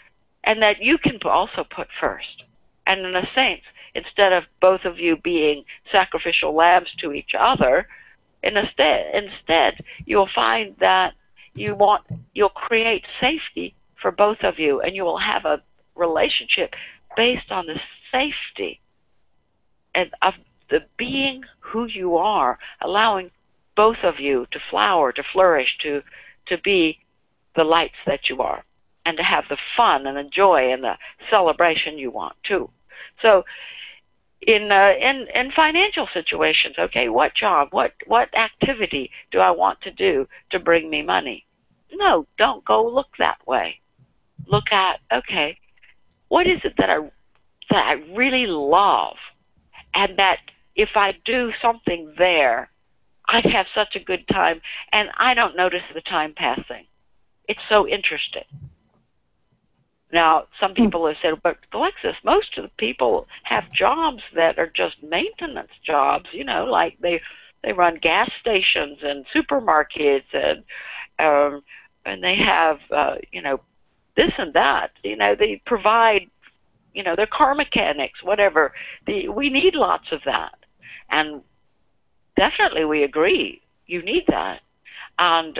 and that you can also put first. And in a sense, instead of both of you being sacrificial lambs to each other, instead you'll find that you'll create safety for both of you, and you will have a relationship based on the safety and of the being who you are, allowing both of you to flower, to flourish, to be the lights that you are, and to have the fun and the joy and the celebration you want too. So in financial situations, okay, what job, what activity do I want to do to bring me money? No, don't go look that way. Look at, okay, what is it that I really love, and that if I do something there, I'd have such a good time, and I don't notice the time passing. It's so interesting. Now, some people have said, but Galexis, most of the people have jobs that are just maintenance jobs, like they run gas stations and supermarkets and they have, this and that. They provide, they're car mechanics, whatever. We need lots of that. And definitely we agree you need that. And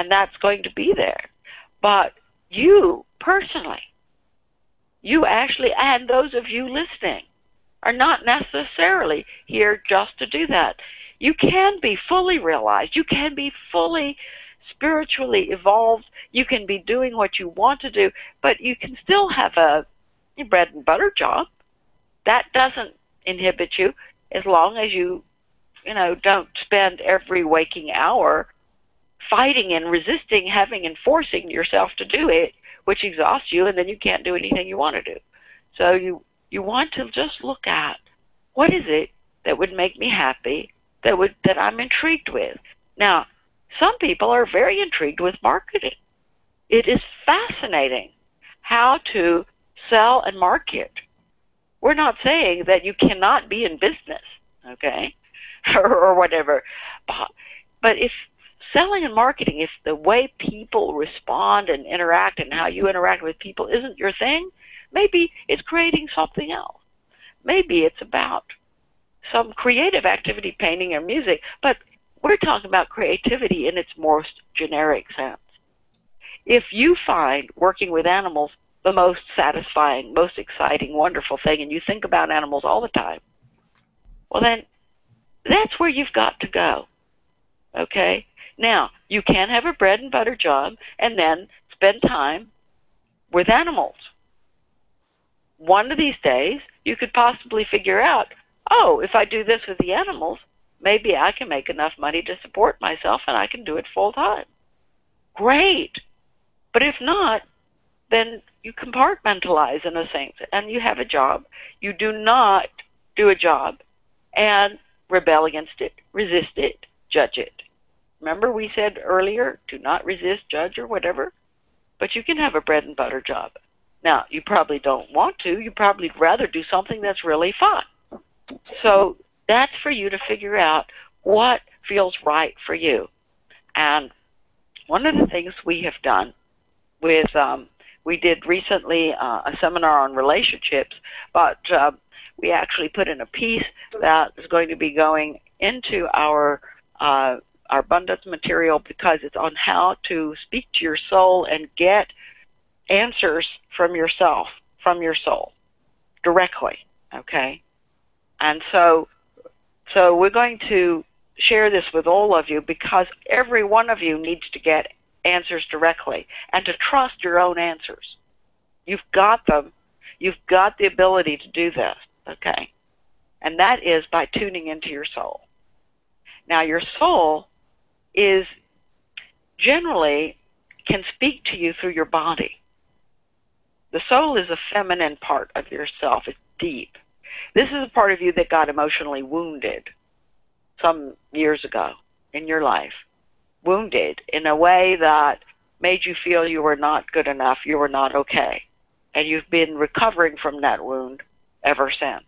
that's going to be there. But you personally, you actually, and those of you listening, are not necessarily here just to do that. You can be fully realized. You can be fully spiritually evolved. You can be doing what you want to do, but you can still have a bread and butter job. That doesn't inhibit you as long as you, don't spend every waking hour fighting and resisting, having and forcing yourself to do it, which exhausts you, and then you can't do anything you want to do. So you want to just look at what is it that would make me happy, that I'm intrigued with. Now, some people are very intrigued with marketing. It is fascinating how to sell and market. We're not saying that you cannot be in business, okay, or whatever. But if selling and marketing, if the way people respond and interact and how you interact with people isn't your thing, maybe it's creating something else. Maybe it's about some creative activity, painting or music, but we're talking about creativity in its most generic sense. If you find working with animals the most satisfying, most exciting, wonderful thing, and you think about animals all the time, well then, that's where you've got to go, okay? Now, you can have a bread and butter job and then spend time with animals. One of these days, you could possibly figure out, oh, if I do this with the animals, maybe I can make enough money to support myself and I can do it full time. Great. But if not, then you compartmentalize in a sense and you have a job. You do not do a job and rebel against it, resist it, judge it. Remember we said earlier, do not resist, judge, or whatever? But you can have a bread and butter job. Now, you probably don't want to. You probably rather do something that's really fun. So that's for you to figure out what feels right for you. And one of the things we have done with, we did recently a seminar on relationships, but we actually put in a piece that is going to be going into our abundance material because it's on how to speak to your soul and get answers from yourself, from your soul, directly, okay? And so we're going to share this with all of you because every one of you needs to get answers directly and to trust your own answers. You've got them. You've got the ability to do this, okay? And that is by tuning into your soul. Now, your soul is generally can speak to you through your body. The soul is a feminine part of yourself. It's deep. This is a part of you that got emotionally wounded some years ago in your life. Wounded in a way that made you feel you were not good enough, you were not okay. And you've been recovering from that wound ever since.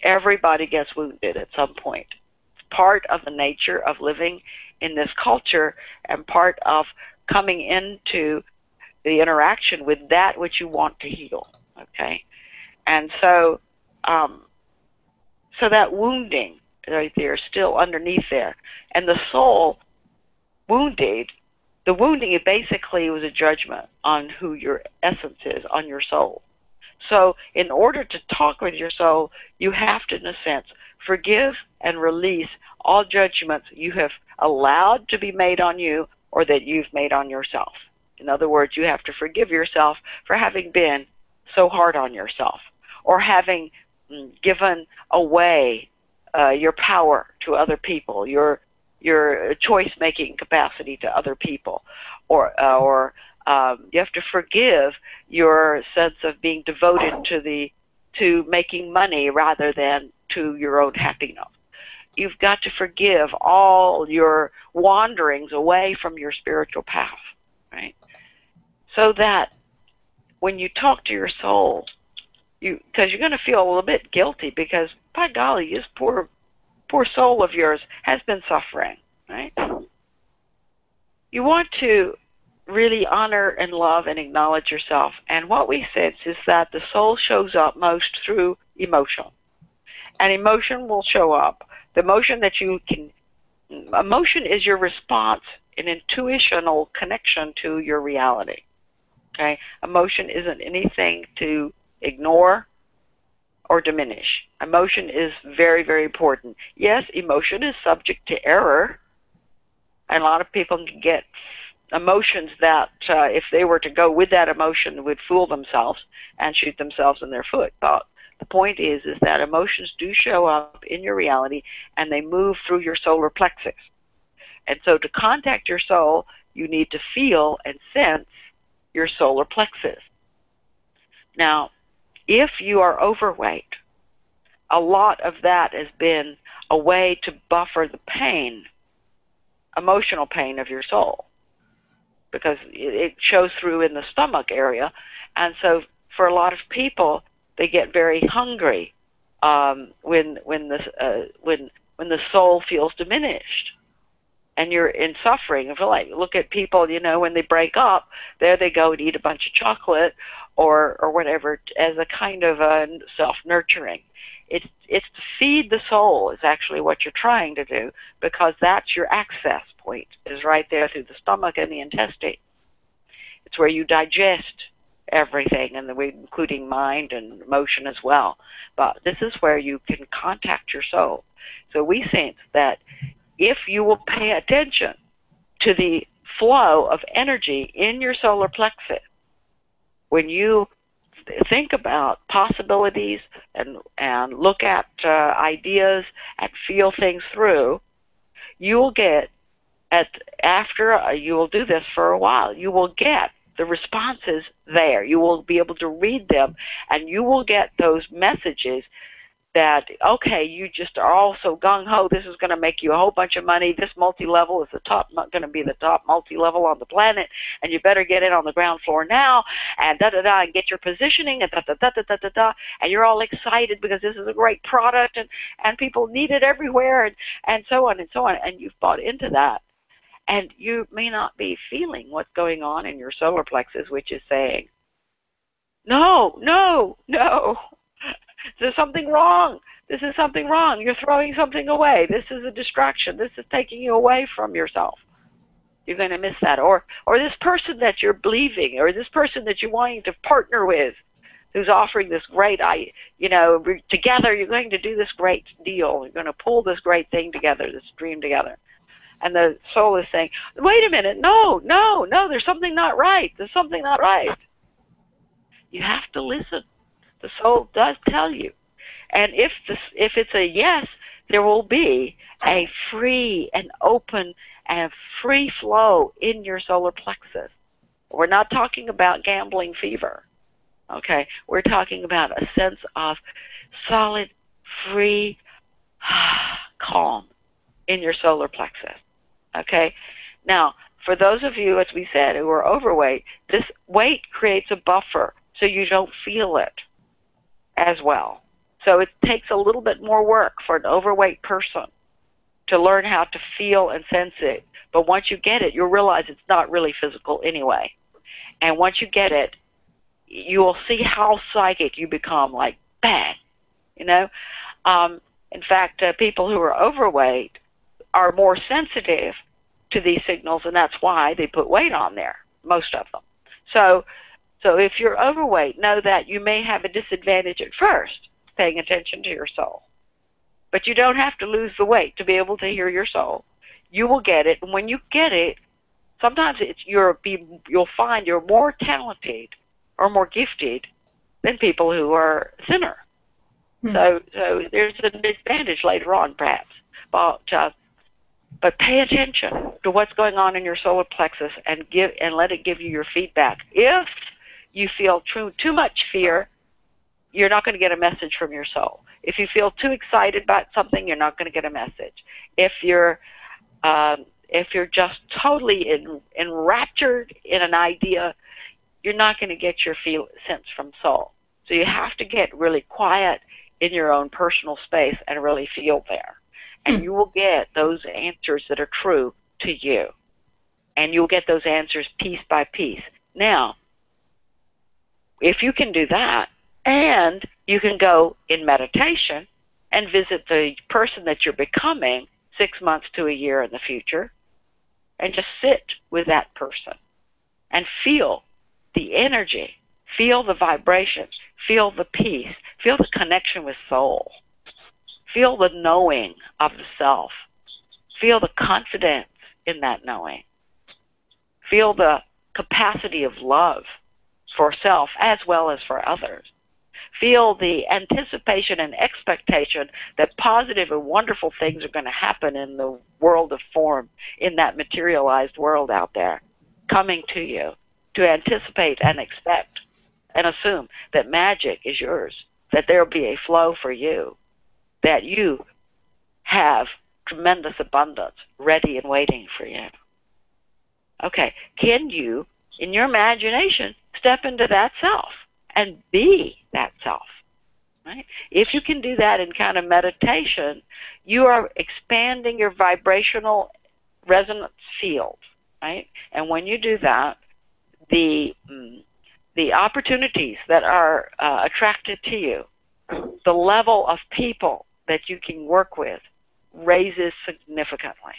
Everybody gets wounded at some point. It's part of the nature of living in this culture and part of coming into the interaction with that which you want to heal, okay? And so that wounding right there is still underneath there. And the soul wounded, the wounding it basically was a judgment on who your essence is, on your soul. So in order to talk with your soul, you have to, in a sense, forgive and release all judgments you have allowed to be made on you or that you've made on yourself. In other words, you have to forgive yourself for having been so hard on yourself or having given away your power to other people, your choice-making capacity to other people, or you have to forgive your sense of being devoted to making money rather than to your own happiness. You've got to forgive all your wanderings away from your spiritual path, right? So that when you talk to your soul, because you're going to feel a little bit guilty because, by golly, this poor soul of yours has been suffering, right? You want to really honor and love and acknowledge yourself. And what we sense is that the soul shows up most through emotion. And emotion will show up. The emotion that emotion is your response, an intuitional connection to your reality. Okay? Emotion isn't anything to ignore or diminish. Emotion is very, very important. Yes, emotion is subject to error, and a lot of people can get emotions that, if they were to go with that emotion, would fool themselves and shoot themselves in their foot. But the point is that emotions do show up in your reality, and they move through your solar plexus. And so to contact your soul, you need to feel and sense your solar plexus. Now, if you are overweight, a lot of that has been a way to buffer the pain, emotional pain of your soul, because it shows through in the stomach area. And so for a lot of people, they get very hungry when the soul feels diminished. And you're in suffering. If like, look at people, when they break up, there they go and eat a bunch of chocolate or whatever as a kind of self-nurturing. It's to feed the soul is actually what you're trying to do, because that's your access point, is right there through the stomach and the intestine. It's where you digest everything, and including mind and emotion as well. But this is where you can contact your soul. So we sense that if you will pay attention to the flow of energy in your solar plexus, when you think about possibilities and look at ideas and feel things through, you will get, you will do this for a while, you will get the responses there. You will be able to read them, and you will get those messages that, okay, you just are all so gung-ho, this is going to make you a whole bunch of money, this multi-level is going to be the top multi-level on the planet, and you better get in on the ground floor now, and da-da-da, and get your positioning, and da-da-da-da-da-da, and you're all excited because this is a great product, and people need it everywhere, and so on and so on, and you've bought into that. And you may not be feeling what's going on in your solar plexus, which is saying, no, there's something wrong. This is something wrong. You're throwing something away. This is a distraction. This is taking you away from yourself. You're going to miss that. Or this person that you're believing, or this person that you're wanting to partner with, who's offering this great, together you're going to do this great deal. You're going to pull this great thing together, this dream together. And the soul is saying, wait a minute, no, there's something not right. There's something not right. You have to listen. The soul does tell you. And if it's a yes, there will be a free and open and free flow in your solar plexus. We're not talking about gambling fever, okay? We're talking about a sense of solid, free, calm in your solar plexus, okay? Now, for those of you, as we said, who are overweight, this weight creates a buffer so you don't feel it as well. So it takes a little bit more work for an overweight person to learn how to feel and sense it. But once you get it, you'll realize it's not really physical anyway. And once you get it, you will see how psychic you become, like, bang, In fact, people who are overweight are more sensitive to these signals, and that's why they put weight on there, most of them. So if you're overweight, know that you may have a disadvantage at first, paying attention to your soul. But you don't have to lose the weight to be able to hear your soul. You will get it, and when you get it, sometimes you'll find you're more talented or more gifted than people who are thinner. So there's an advantage later on, perhaps. But pay attention to what's going on in your solar plexus and let it give you your feedback. If you feel too much fear, you're not going to get a message from your soul. If you feel too excited about something, you're not going to get a message. If you're just totally enraptured in an idea, you're not going to get your sense from soul. So you have to get really quiet in your own personal space and really feel there. And you will get those answers that are true to you. And you'll get those answers piece by piece. Now, if you can do that, and you can go in meditation and visit the person that you're becoming 6 months to a year in the future, and just sit with that person and feel the energy, feel the vibrations, feel the peace, feel the connection with soul, feel the knowing of the self, feel the confidence in that knowing, feel the capacity of love for self as well as for others. Feel the anticipation and expectation that positive and wonderful things are going to happen in the world of form, in that materialized world out there, coming to you, to anticipate and expect and assume that magic is yours, that there will be a flow for you, that you have tremendous abundance ready and waiting for you. Okay, can you, in your imagination, step into that self and be that self? Right? If you can do that in kind of meditation, you are expanding your vibrational resonance field, right? And when you do that, the opportunities that are attracted to you, the level of people that you can work with raises significantly.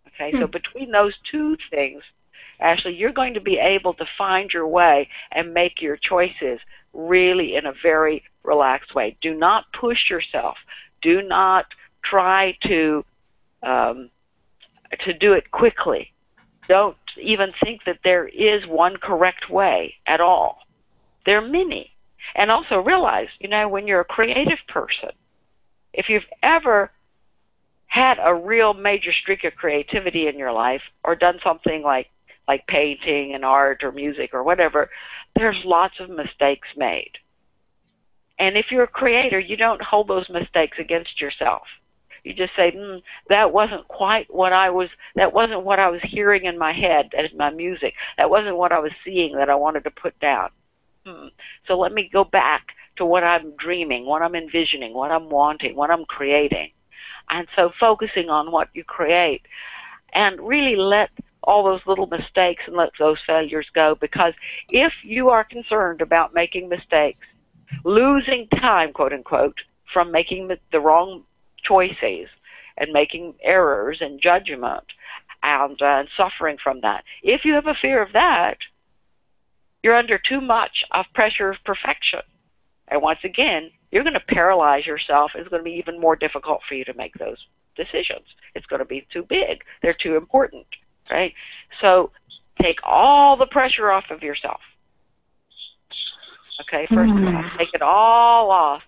Okay, so between those two things, Ashley, you're going to be able to find your way and make your choices really in a very relaxed way. Do not push yourself. Do not try to do it quickly. Don't even think that there is one correct way at all. There are many. And also realize, when you're a creative person, if you've ever had a real major streak of creativity in your life or done something like painting and art or music or whatever, there's lots of mistakes made. And if you're a creator, you don't hold those mistakes against yourself. You just say, that wasn't what I was hearing in my head as my music. That wasn't what I was seeing that I wanted to put down. So let me go back to what I'm dreaming, what I'm envisioning, what I'm wanting, what I'm creating. And so focusing on what you create, and really let all those little mistakes and let those failures go, because if you are concerned about making mistakes, losing time, quote unquote, from making the wrong choices and making errors and judgment and suffering from that, if you have a fear of that, you're under too much of pressure of perfection. And once again, you're going to paralyze yourself. It's going to be even more difficult for you to make those decisions. It's going to be too big. They're too important, right? So take all the pressure off of yourself. Okay, first of all, take it all off.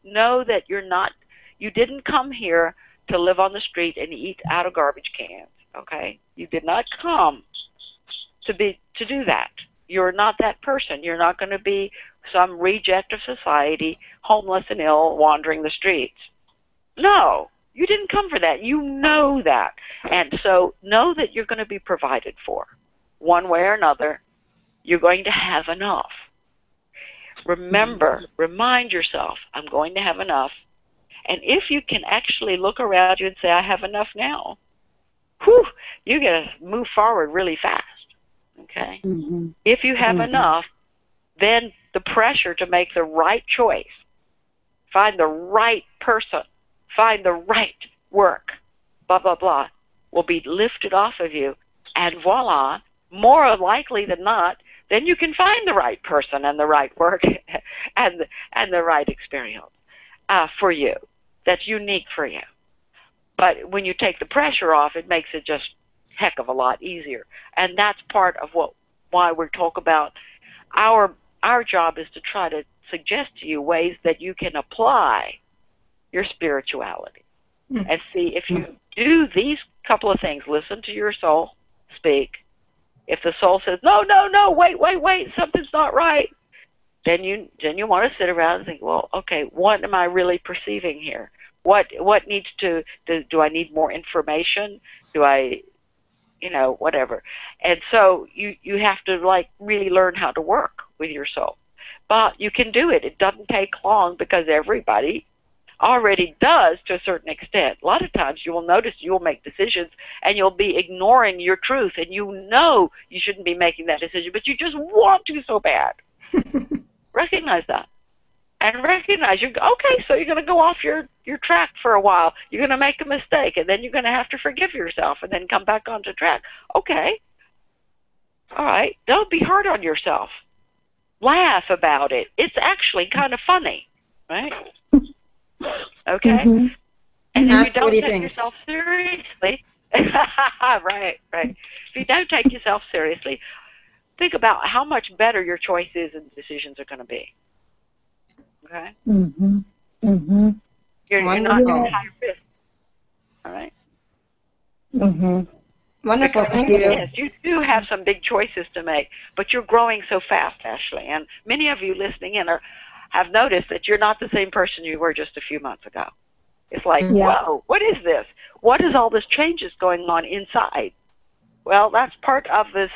Know that you didn't come here to live on the street and eat out of garbage cans, okay? You did not come to do that. You're not that person. You're not going to be some reject of society, homeless and ill, wandering the streets. No, you didn't come for that. You know that. And so know that you're going to be provided for. One way or another, you're going to have enough. Remember, remind yourself, I'm going to have enough. And if you can actually look around you and say, I have enough now, you're going to move forward really fast. Okay? If you have enough, then the pressure to make the right choice, find the right person, find the right work, blah, blah, blah, will be lifted off of you. And voila, more likely than not, then you can find the right person and the right work and the right experience for you. That's unique for you. But when you take the pressure off, it makes it just heck of a lot easier. And that's part of why we talk about our job is to try to suggest to you ways that you can apply your spirituality and see if you do these couple of things. Listen to your soul speak. If the soul says, no, wait, something's not right, then you want to sit around and think, well, okay, what am I really perceiving here? What needs do I need more information? Do I you know, whatever. And so you have to, like, really learn how to work with your soul. But you can do it. It doesn't take long because everybody already does to a certain extent. A lot of times you will notice you will make decisions and you'll be ignoring your truth, and you know you shouldn't be making that decision, but you just want to so bad. Recognize that. And recognize, okay, so you're going to go off your track for a while. You're going to make a mistake, and then you're going to have to forgive yourself and then come back onto track. Okay. All right. Don't be hard on yourself. Laugh about it. It's actually kind of funny, right? Okay? Mm-hmm. And if you What don't do you take think? yourself seriously, right. If you don't take yourself seriously, think about how much better your choices and decisions are going to be. Okay? Mm-hmm. Mm-hmm. You're not at high risk. All right? Mm-hmm. Wonderful, Because thank you. yes, you do have some big choices to make, but you're growing so fast, Ashley. And many of you listening in have noticed that you're not the same person you were just a few months ago. It's like, whoa, what is this? What is all this changes going on inside? Well, that's part of this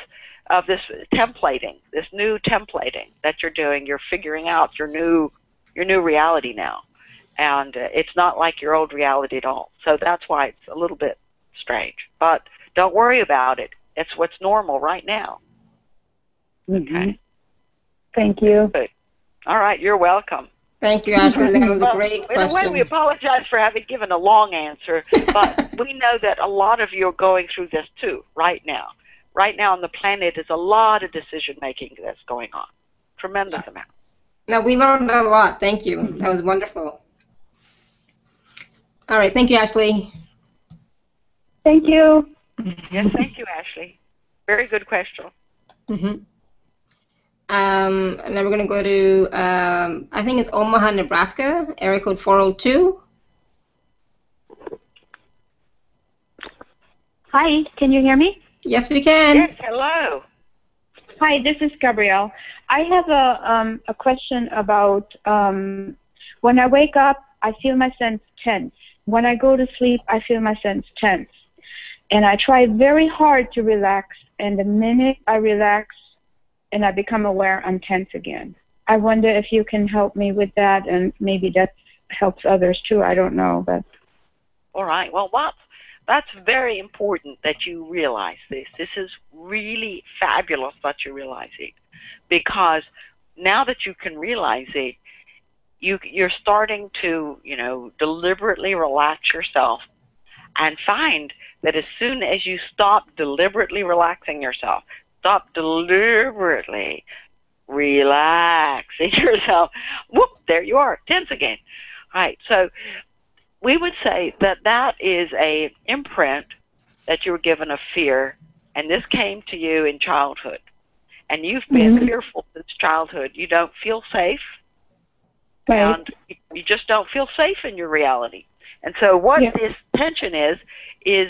templating, this new templating that you're doing. You're figuring out your new reality now, and it's not like your old reality at all. So that's why it's a little bit strange. But don't worry about it. It's what's normal right now. Mm-hmm. Okay. Thank you. Good. All right, you're welcome. Thank you, Ashley. That was a great In a way, question. we apologize for having given a long answer, but we know that a lot of you are going through this too right now. Right now on the planet is a lot of decision-making that's going on. Tremendous amount. Now, we learned a lot. Thank you. That was wonderful. All right. Thank you, Ashley. Thank you. Yes, thank you, Ashley. Very good question. Mm-hmm. And then we're going to go to, I think it's Omaha, Nebraska, area code 402. Hi, can you hear me? Yes, we can. Yes, hello. Hi, this is Gabrielle. I have a question about when I wake up, I feel my sense tense. When I go to sleep, I feel my sense tense. And I try very hard to relax, and the minute I relax and I become aware, I'm tense again. I wonder if you can help me with that, and maybe that helps others too. I don't know, but. All right. Well, that's very important that you realize this. This is really fabulous that you realize it, because now that you can realize it, you're starting to, deliberately relax yourself, and find that as soon as you stop deliberately relaxing yourself, stop deliberately relaxing yourself, whoop, there you are, tense again. All right, so we would say that is an imprint that you were given of fear, and this came to you in childhood. And you've been fearful since childhood. You don't feel safe, and you just don't feel safe in your reality. And so what this tension is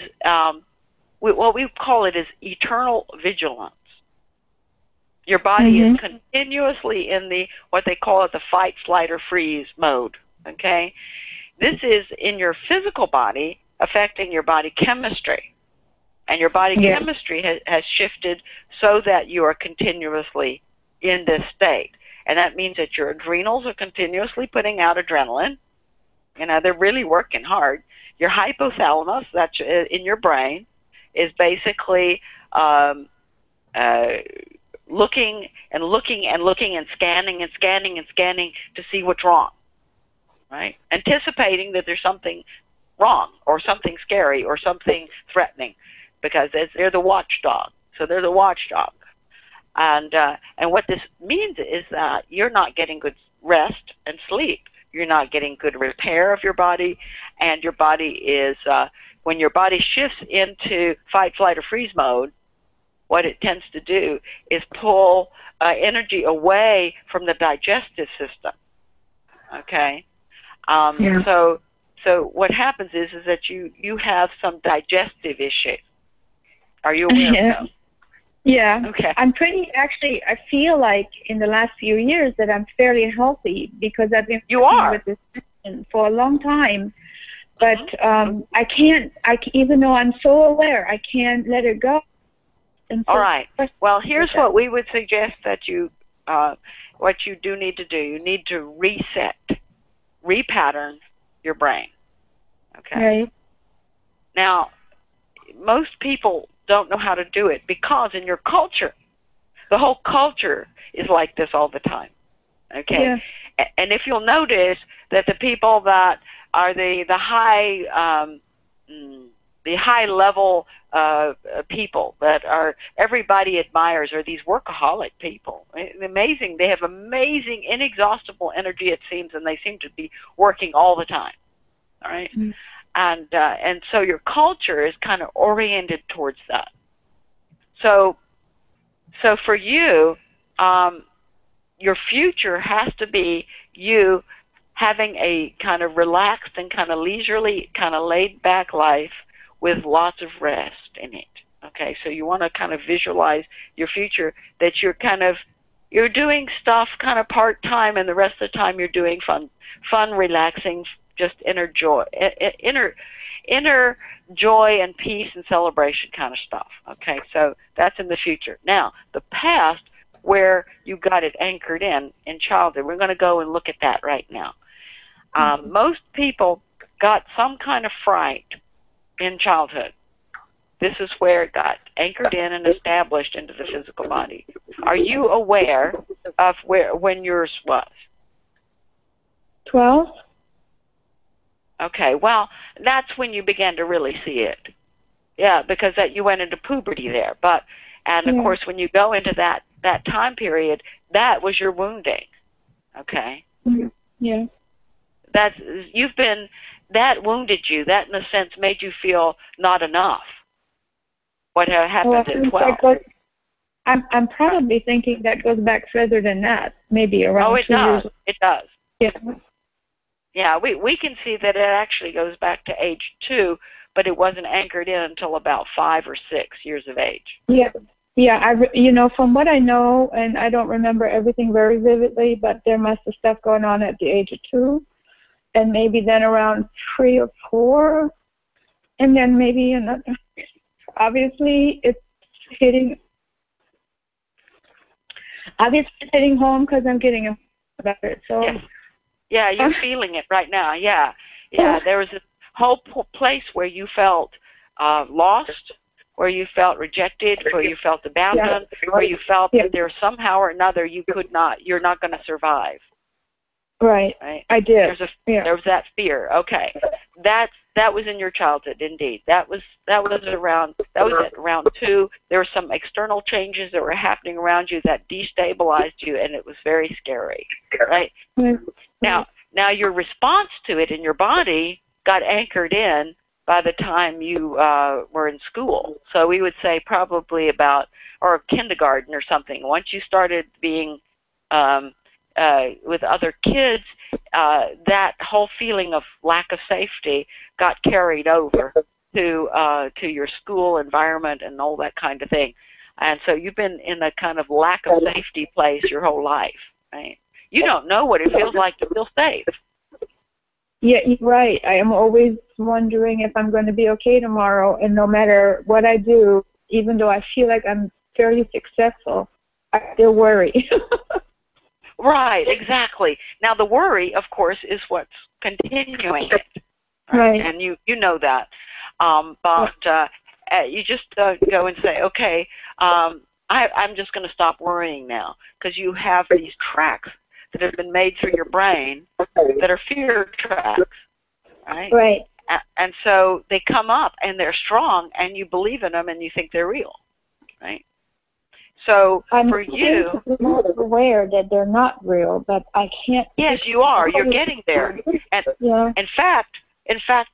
what we call it is eternal vigilance. Your body is continuously in what they call it the fight, flight, or freeze mode, okay? This is in your physical body affecting your body chemistry. And your body chemistry has shifted so that you are continuously in this state. And that means that your adrenals are continuously putting out adrenaline. They're really working hard. Your hypothalamus, that's in your brain, is basically looking and looking and looking and scanning and scanning and scanning to see what's wrong, right? Anticipating that there's something wrong or something scary or something threatening, because they're the watchdog. So they're the watchdog. And what this means is that you're not getting good rest and sleep. You're not getting good repair of your body, and your body is, when your body shifts into fight, flight, or freeze mode, what it tends to do is pull energy away from the digestive system, okay? So what happens is that you have some digestive issues. Are you aware of those? Yeah. Okay. I feel like in the last few years that I'm fairly healthy, because I've been You are. with this condition for a long time. but I can't. Even though I'm so aware, I can't let it go. And so all right. Well, here's what we would suggest that you, what you do need to do. You need to reset, repattern your brain. Okay. Right. Now, most people don't know how to do it because in your culture, the whole culture is like this all the time. Okay. Yeah. And if you'll notice that the people that are the high level people that are everybody admires are these workaholic people. Amazing. They have amazing, inexhaustible energy, it seems, and they seem to be working all the time. All right. Mm-hmm. And so your culture is kind of oriented towards that. So for you, your future has to be you having a kind of relaxed and kind of leisurely, kind of laid back life with lots of rest in it. Okay, so you want to kind of visualize your future that you're doing stuff kind of part time, and the rest of the time you're doing fun, relaxing, just inner joy and peace and celebration kind of stuff. Okay, so that's in the future. Now, the past, where you got it anchored in childhood, we're going to go and look at that right now. Most people got some kind of fright in childhood. This is where it got anchored in and established into the physical body. Are you aware of when yours was? 12. Okay, well, that's when you began to really see it. Yeah, because you went into puberty there. Of course, when you go into that time period, that was your wounding. Okay? Yeah. That wounded you. That, in a sense, made you feel not enough. What happened at 12? I'm probably thinking that goes back further than that, maybe around 2 years. It does. Yeah. Yeah, we can see that it actually goes back to age 2, but it wasn't anchored in until about 5 or 6 years of age. Yeah. Yeah, from what I know, and I don't remember everything very vividly, but there must have stuff going on at the age of 2, and maybe then around 3 or 4, and then maybe another. Obviously, it's hitting home because I'm getting about it. So. Yes. Yeah, you're feeling it right now. Yeah. There was this whole place where you felt lost, where you felt rejected, where you felt abandoned, where you felt that there somehow or another you're not going to survive. Right. I did. There was that fear. Okay. That was in your childhood, indeed. That was at around 2. There were some external changes that were happening around you that destabilized you, and it was very scary. Right? Mm-hmm. Now your response to it in your body got anchored in by the time you were in school. So we would say probably or kindergarten or something. Once you started being with other kids, that whole feeling of lack of safety got carried over to your school environment and all that kind of thing. And so you've been in a kind of lack of safety place your whole life, right? You don't know what it feels like to feel safe. Yeah, right. I am always wondering if I'm going to be okay tomorrow, and no matter what I do, even though I feel like I'm fairly successful, I still worry. Right, exactly. Now the worry, of course, is what's continuing it. Right. And you know that. But you just go and say, okay, I'm just going to stop worrying now, because you have these tracks that have been made through your brain that are fear tracks, right? Right. And so they come up and they're strong, and you believe in them and you think they're real, right? So for you, I'm aware that they're not real, but I can't. Yes, you are. You're getting there. And in fact,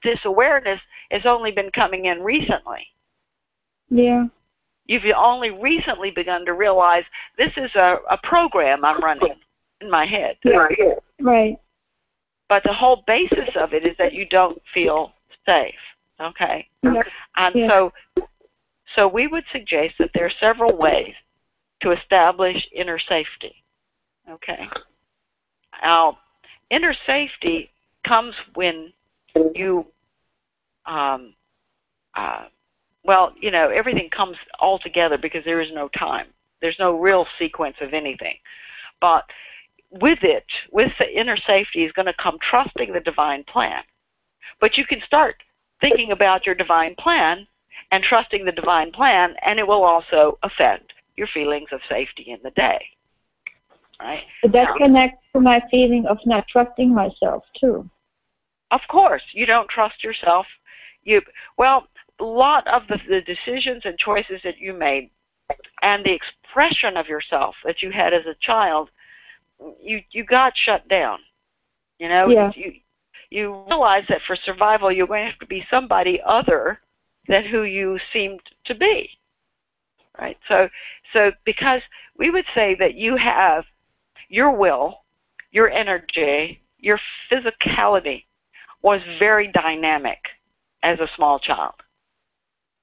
this awareness has only been coming in recently. Yeah. You've only recently begun to realize this is a program I'm running in my head. Right. But the whole basis of it is that you don't feel safe. Okay. Yeah. And so we would suggest that there are several ways to establish inner safety. Okay. Now, inner safety comes when you well, you know, everything comes all together because there is no time. There's no real sequence of anything. But with it, with the inner safety, is going to come trusting the divine plan. But you can start thinking about your divine plan and trusting the divine plan, and it will also affect your feelings of safety in the day. Right? But that connects to my feeling of not trusting myself, too. Of course, you don't trust yourself. Well, a lot of the decisions and choices that you made and the expression of yourself that you had as a child, you got shut down. You know, yeah. you realize that for survival you're going to have to be somebody other than who you seemed to be. Right? So because we would say that you have your will, your energy, your physicality was very dynamic as a small child.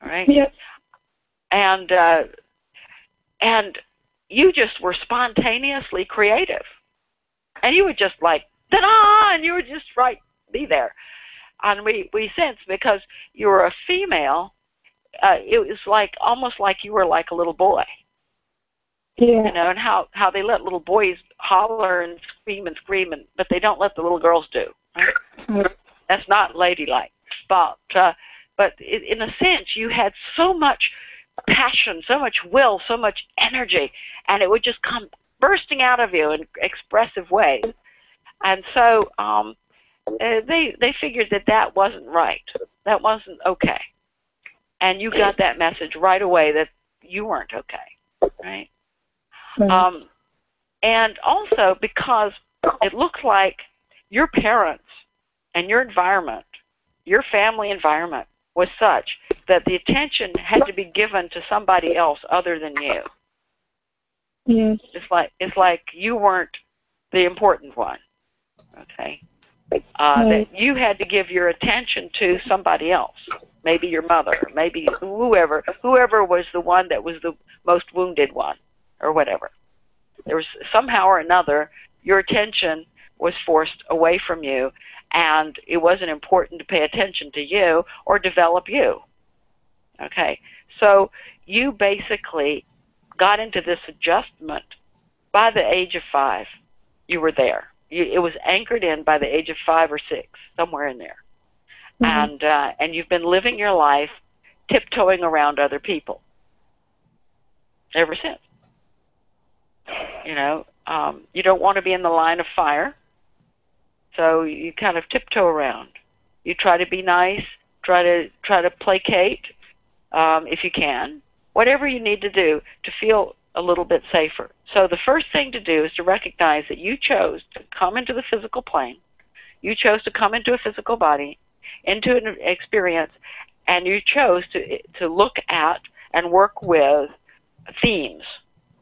All right? Yes. And you just were spontaneously creative. And you would just like, ta-da! And you would just be there. And we sense because you were a female, it was like almost like you were like a little boy. Yeah. You know, and how they let little boys holler and scream, but they don't let the little girls do. Right? Mm-hmm. That's not ladylike. But in a sense, you had so much passion, so much will, so much energy, and it would just come bursting out of you in expressive ways. And so they figured that wasn't right. That wasn't okay. And you got that message right away that you weren't okay, right? Right. And also because it looks like your parents and your environment, your family environment was such that the attention had to be given to somebody else other than you. Yes. It's like you weren't the important one, okay? Right. That you had to give your attention to somebody else, maybe your mother, maybe whoever was the one that was the most wounded one, or whatever. There was somehow or another your attention was forced away from you, and it wasn't important to pay attention to you or develop you. Okay, so you basically got into this adjustment by the age of 5. You were there. It was anchored in by the age of 5 or 6, somewhere in there. Mm-hmm. And you've been living your life tiptoeing around other people ever since. You know, you don't want to be in the line of fire, so you kind of tiptoe around. You try to be nice, try to placate if you can, whatever you need to do to feel a little bit safer. So the first thing to do is to recognize that you chose to come into the physical plane, you chose to come into a physical body, into an experience, and you chose to look at and work with themes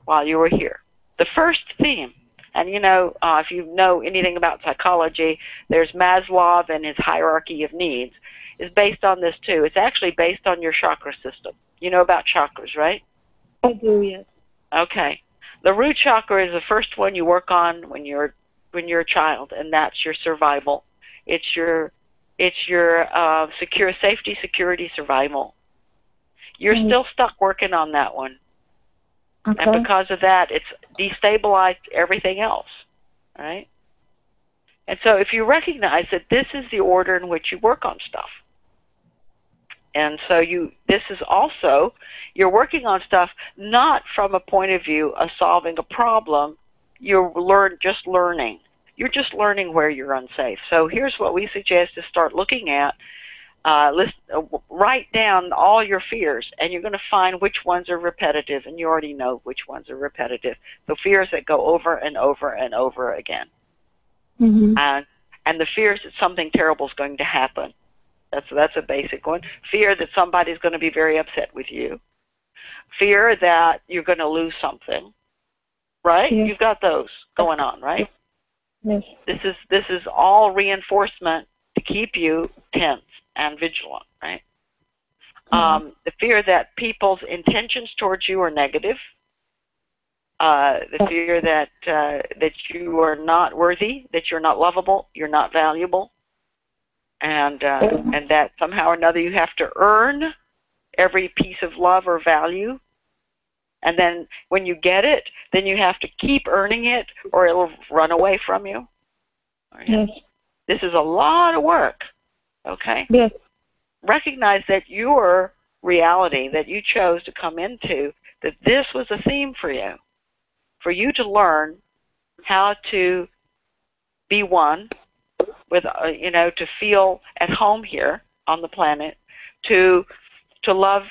while you were here. The first theme, and you know, if you know anything about psychology, there's Maslow and his hierarchy of needs, is based on this too. It's actually based on your chakra system. You know about chakras, right? I do, yes. Okay. The root chakra is the first one you work on when you're a child, and that's your survival. It's your security, survival. You're still stuck working on that one. Okay. And because of that, it's destabilized everything else, right? And so if you recognize that this is the order in which you work on stuff, and so this is also, you're working on stuff not from a point of view of solving a problem, you're just learning. You're just learning where you're unsafe. So here's what we suggest to start looking at. Write down all your fears, and you're going to find which ones are repetitive, and you already know which ones are repetitive. The fears that go over and over and over again. Mm-hmm. And the fears that something terrible is going to happen. That's a basic one. Fear that somebody's going to be very upset with you. Fear that you're going to lose something. Right? Yes. You've got those going on, right? Yes. This is all reinforcement to keep you tense and vigilant, right? Mm-hmm. The fear that people's intentions towards you are negative. The fear that you are not worthy, that you're not lovable, you're not valuable. and that somehow or another you have to earn every piece of love or value. And then when you get it, then you have to keep earning it or it'll run away from you. Right? Yes. This is a lot of work, okay? Yes. Recognize that your reality that you chose to come into, that this was a theme for you to learn how to be one with, to feel at home here on the planet, to love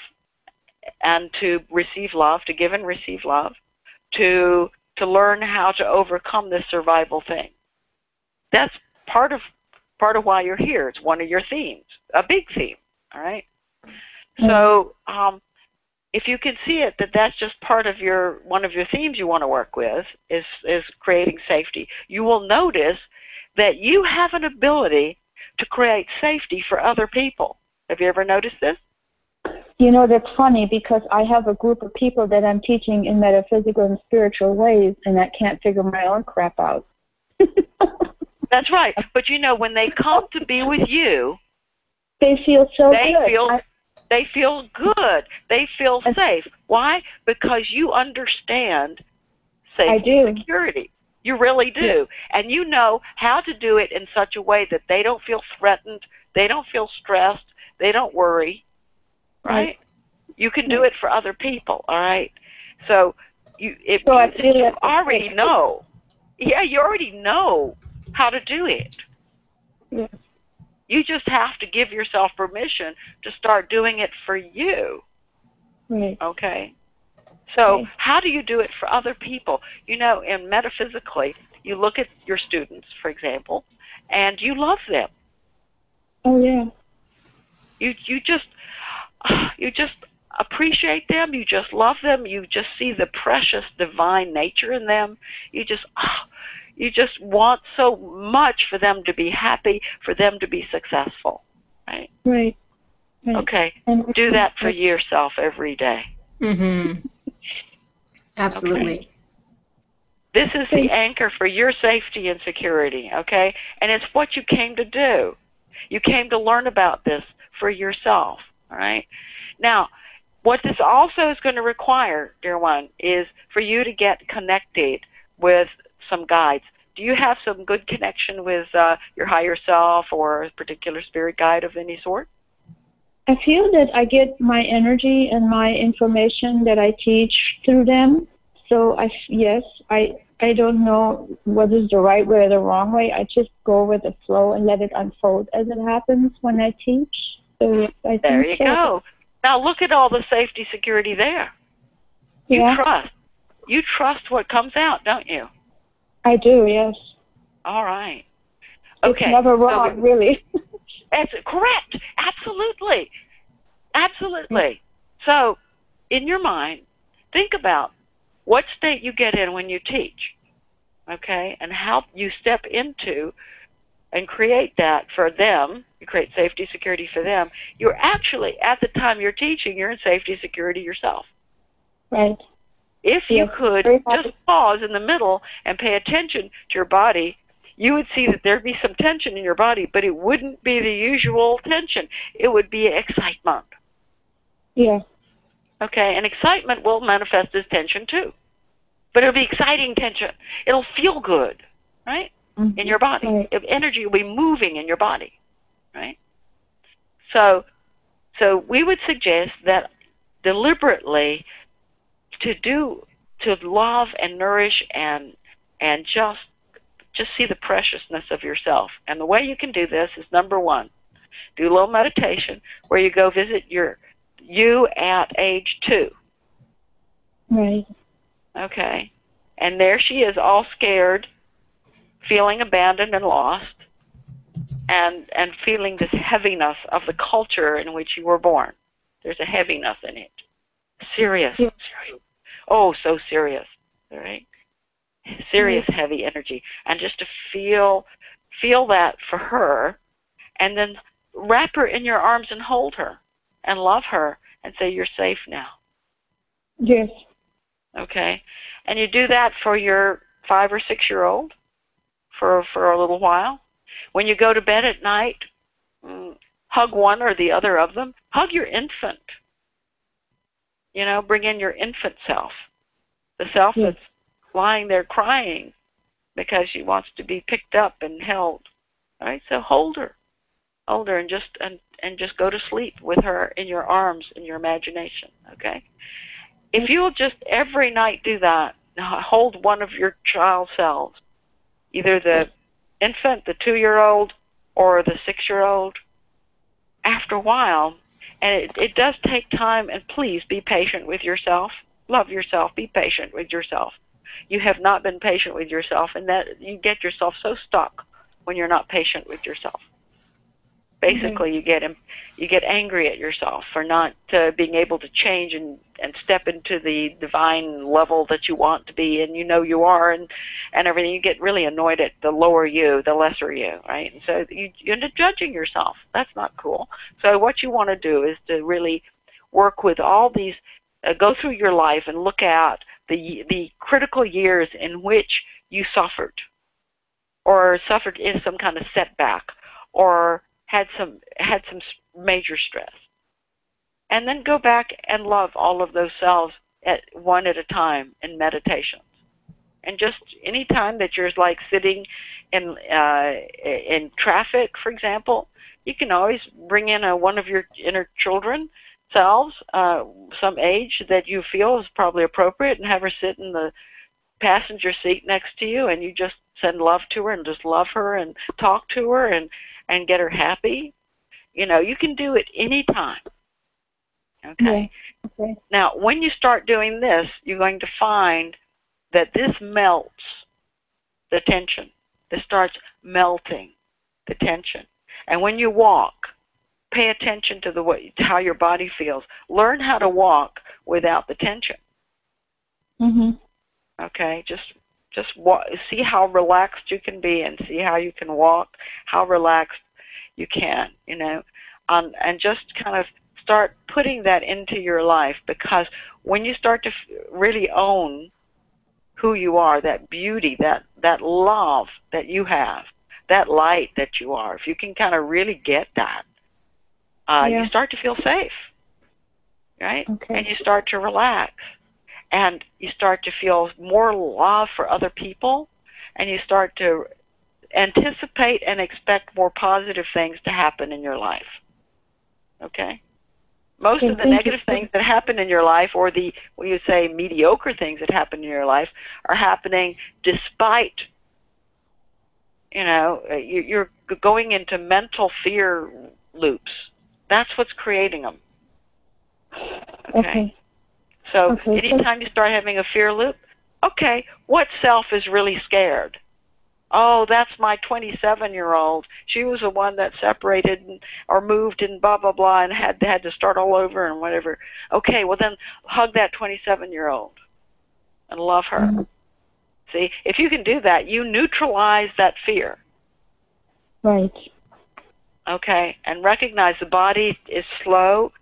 and to receive love, to give and receive love, to learn how to overcome this survival thing. That's part of why you're here. It's one of your themes, a big theme, all right? So if you can see it, that's just part of one of your themes you want to work with is creating safety. You will notice that you have an ability to create safety for other people. Have you ever noticed this? That's funny because I have a group of people that I'm teaching in metaphysical and spiritual ways, and I can't figure my own crap out. That's right. But when they come to be with you, they feel so good. They feel good. They feel safe. Why? Because you understand safety and security. You really do. Yes. And you know how to do it in such a way that they don't feel threatened, they don't feel stressed, they don't worry. Right? You can do it for other people, all right? So you already know. Yeah, you already know how to do it. Yes. You just have to give yourself permission to start doing it for you. Right. Okay? So how do you do it for other people? In metaphysically, you look at your students, for example, and you love them. Oh, yeah. You just appreciate them. You just love them. You just see the precious divine nature in them. You just want so much for them to be happy, for them to be successful. Right? Right. Okay. And do that for yourself every day. Mm-hmm. Absolutely. Okay. This is the anchor for your safety and security, okay? And it's what you came to do. You came to learn about this for yourself, all right? Now, what this also is going to require, dear one, is for you to get connected with some guides. Do you have some good connection with your higher self or a particular spirit guide of any sort? I feel that I get my energy and my information that I teach through them. So I don't know what is the right way or the wrong way. I just go with the flow and let it unfold as it happens when I teach. So I think there you go. Now look at all the safety, security there. You trust. You trust what comes out, don't you? I do, yes. All right. Okay. It's never wrong, really. That's correct. Absolutely. Absolutely. So, in your mind, think about what state you get in when you teach, okay, and how you step into and create that for them. You create safety, security for them. You're actually, at the time you're teaching, you're in safety, security yourself. Right. If you could just pause in the middle and pay attention to your body, you would see that there'd be some tension in your body, but it wouldn't be the usual tension. It would be excitement. Yeah. Okay, and excitement will manifest as tension too. But it'll be exciting tension. It'll feel good, right, in your body. Right. Energy will be moving in your body, right? So we would suggest that deliberately to love and nourish and just see the preciousness of yourself. And the way you can do this is, number one, do a little meditation where you go visit you at age 2. Right. Okay. And there she is, all scared, feeling abandoned and lost, and feeling this heaviness of the culture in which you were born. There's a heaviness in it. Serious. Yeah. Oh, so serious. All right? Serious, heavy energy. And just to feel that for her, and then wrap her in your arms and hold her and love her and say, you're safe now. Yes. Okay? And you do that for your 5 or 6-year-old for a little while. When you go to bed at night, hug one or the other of them. Hug your infant. You know, bring in your infant self, the self that's lying there crying because she wants to be picked up and held. All right, so hold her, and just go to sleep with her in your arms, in your imagination. Okay, if you'll just every night do that, hold one of your child selves, either the infant, the 2-year-old, or the 6-year-old. After a while, and it does take time, and please be patient with yourself. Love yourself. Be patient with yourself. You have not been patient with yourself, and that you get yourself so stuck when you're not patient with yourself. Basically, you get angry at yourself for not being able to change and step into the divine level that you want to be, and you know you are, and everything. You get really annoyed at the lower you, the lesser you, right? And so you end up judging yourself. That's not cool. So what you want to do is to really work with all these, go through your life and look at the critical years in which you suffered in some kind of setback, or had some major stress, and then go back and love all of those selves one at a time in meditations. And just any time that you're like sitting in traffic, for example, you can always bring in one of your inner children selves, some age that you feel is probably appropriate, and have her sit in the passenger seat next to you, and you just send love to her and just love her and talk to her and get her happy. You know, you can do it anytime. Okay? Okay. Now, when you start doing this, you're going to find that this melts the tension. This starts melting the tension. And when you walk, pay attention to how your body feels. Learn how to walk without the tension. Okay? Just see how relaxed you can be, and see how you can walk, how relaxed you can, you know, and just kind of start putting that into your life, because when you start to really own who you are, that beauty, that love that you have, that light that you are, if you can kind of really get that, you start to feel safe, right? Okay. And you start to relax. And you start to feel more love for other people, and you start to anticipate and expect more positive things to happen in your life. Okay? Most of the negative things that happen in your life, or when you say mediocre things that happen in your life, are happening despite, you know, you're going into mental fear loops. That's what's creating them. Okay. So anytime you start having a fear loop, okay, what self is really scared? Oh, that's my 27-year-old. She was the one that separated or moved and blah, blah, blah, and had to start all over and whatever. Okay, well then hug that 27-year-old and love her. See, if you can do that, you neutralize that fear. Right. Okay, and recognize the body is slow.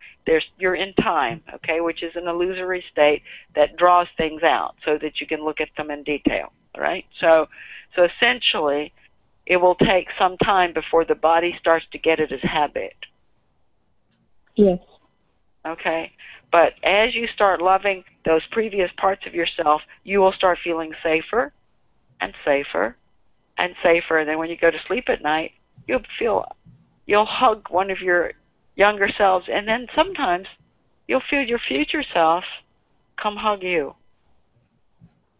You're in time, okay, which is an illusory state that draws things out so that you can look at them in detail, all right? So essentially, it will take some time before the body starts to get it as habit. Yes. Okay, but as you start loving those previous parts of yourself, you will start feeling safer and safer and safer. And then when you go to sleep at night, you'll hug one of your younger selves, and then sometimes you'll feel your future self come hug you.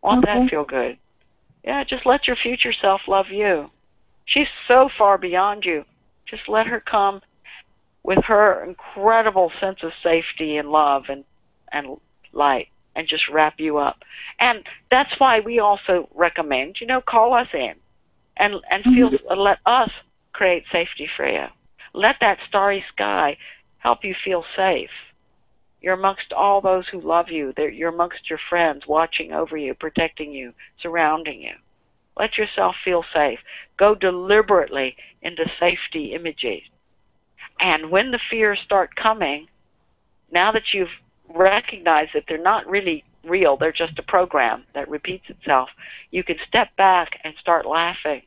Won't that feel good? Yeah, just let your future self love you. She's so far beyond you. Just let her come with her incredible sense of safety and love and light, and just wrap you up. And that's why we also recommend, call us in and let us create safety for you. Let that starry sky help you feel safe. You're amongst all those who love you. You're amongst your friends, watching over you, protecting you, surrounding you. Let yourself feel safe. Go deliberately into safety images. And when the fears start coming, now that you've recognized that they're not really real, they're just a program that repeats itself, you can step back and start laughing.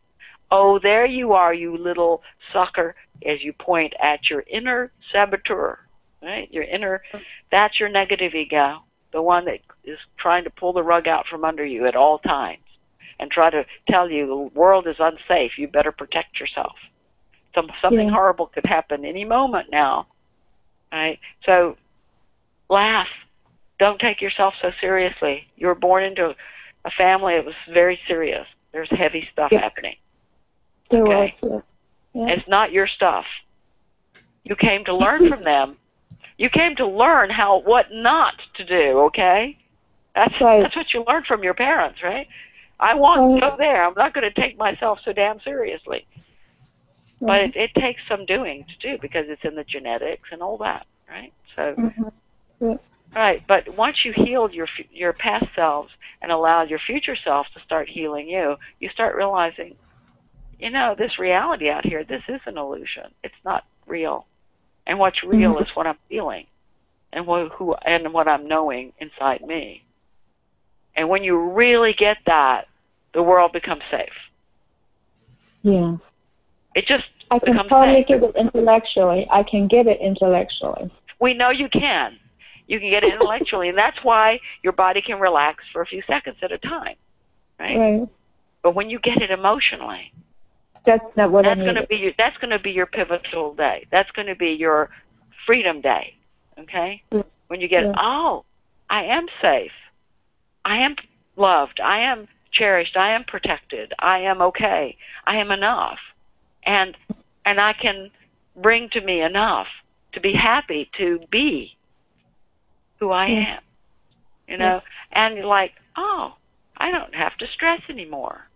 Oh, there you are, you little sucker, as you point at your inner saboteur, right? Your inner, that's your negative ego, the one that is trying to pull the rug out from under you at all times and try to tell you the world is unsafe, you better protect yourself. Something horrible could happen any moment now, right? So laugh. Don't take yourself so seriously. You were born into a family that was very serious. There's heavy stuff happening. Okay? It's not your stuff. You came to learn from them. You came to learn what not to do, okay? That's what you learned from your parents, right? I want to go there. I'm not going to take myself so damn seriously. But it takes some doing to do because it's in the genetics and all that, right? So, right. But once you healed your past selves and allowed your future self to start healing you, you start realizing, this reality out here, this is an illusion. It's not real. And what's real is what I'm feeling and what I'm knowing inside me. And when you really get that, the world becomes safe. Yeah. It just I can totally get it intellectually. I can get it intellectually. We know you can. You can get it intellectually, and that's why your body can relax for a few seconds at a time, right? But when you get it emotionally, that's not what that's going to be. That's going to be your pivotal day. That's going to be your freedom day. Okay. When you get, oh, I am safe. I am loved. I am cherished. I am protected. I am okay. I am enough. And I can bring to me enough to be happy to be who I am, and you're like, oh, I don't have to stress anymore.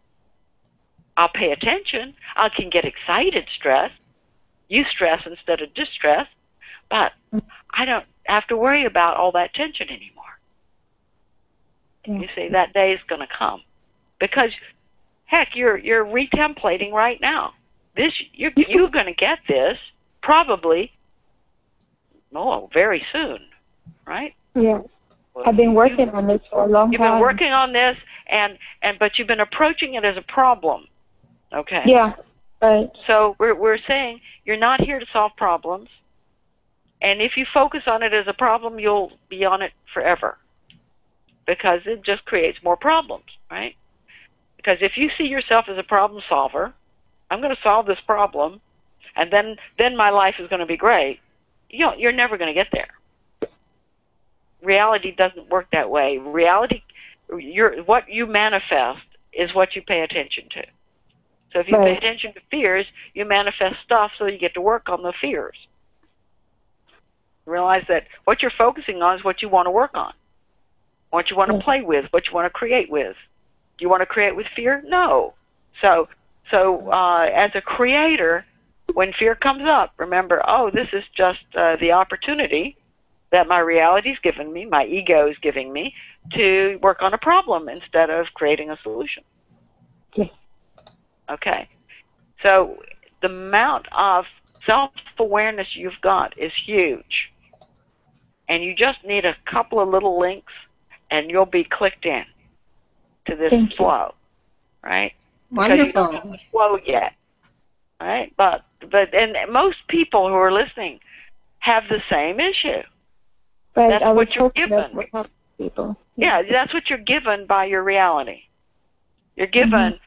I'll pay attention. I can get excited stress. You stress instead of distress, but I don't have to worry about all that tension anymore. You see, that day is going to come because, heck, you're retemplating right now. You're going to get this probably, very soon, right? Yeah. I've been working on this for a long time. You've been working on this, but you've been approaching it as a problem, okay? Yeah, right. So we're saying you're not here to solve problems, and if you focus on it as a problem, you'll be on it forever because it just creates more problems, right? Because if you see yourself as a problem solver, I'm going to solve this problem, and then my life is going to be great. You're never going to get there. Reality doesn't work that way. Reality, what you manifest is what you pay attention to. So if you pay attention to fears, you manifest stuff so you get to work on the fears. Realize that what you're focusing on is what you want to work on, what you want to play with, what you want to create with. Do you want to create with fear? No. So as a creator, when fear comes up, remember, oh, this is just the opportunity that my reality is giving me, my ego is giving me, to work on a problem instead of creating a solution. Yes. Okay. So the amount of self-awareness you've got is huge. And you just need a couple of little links, and you'll be clicked in to this flow, right? Wonderful. Because you don't have the flow yet, right? But most people who are listening have the same issue. Right. That's what you're given. People. Yeah, that's what you're given by your reality. You're given,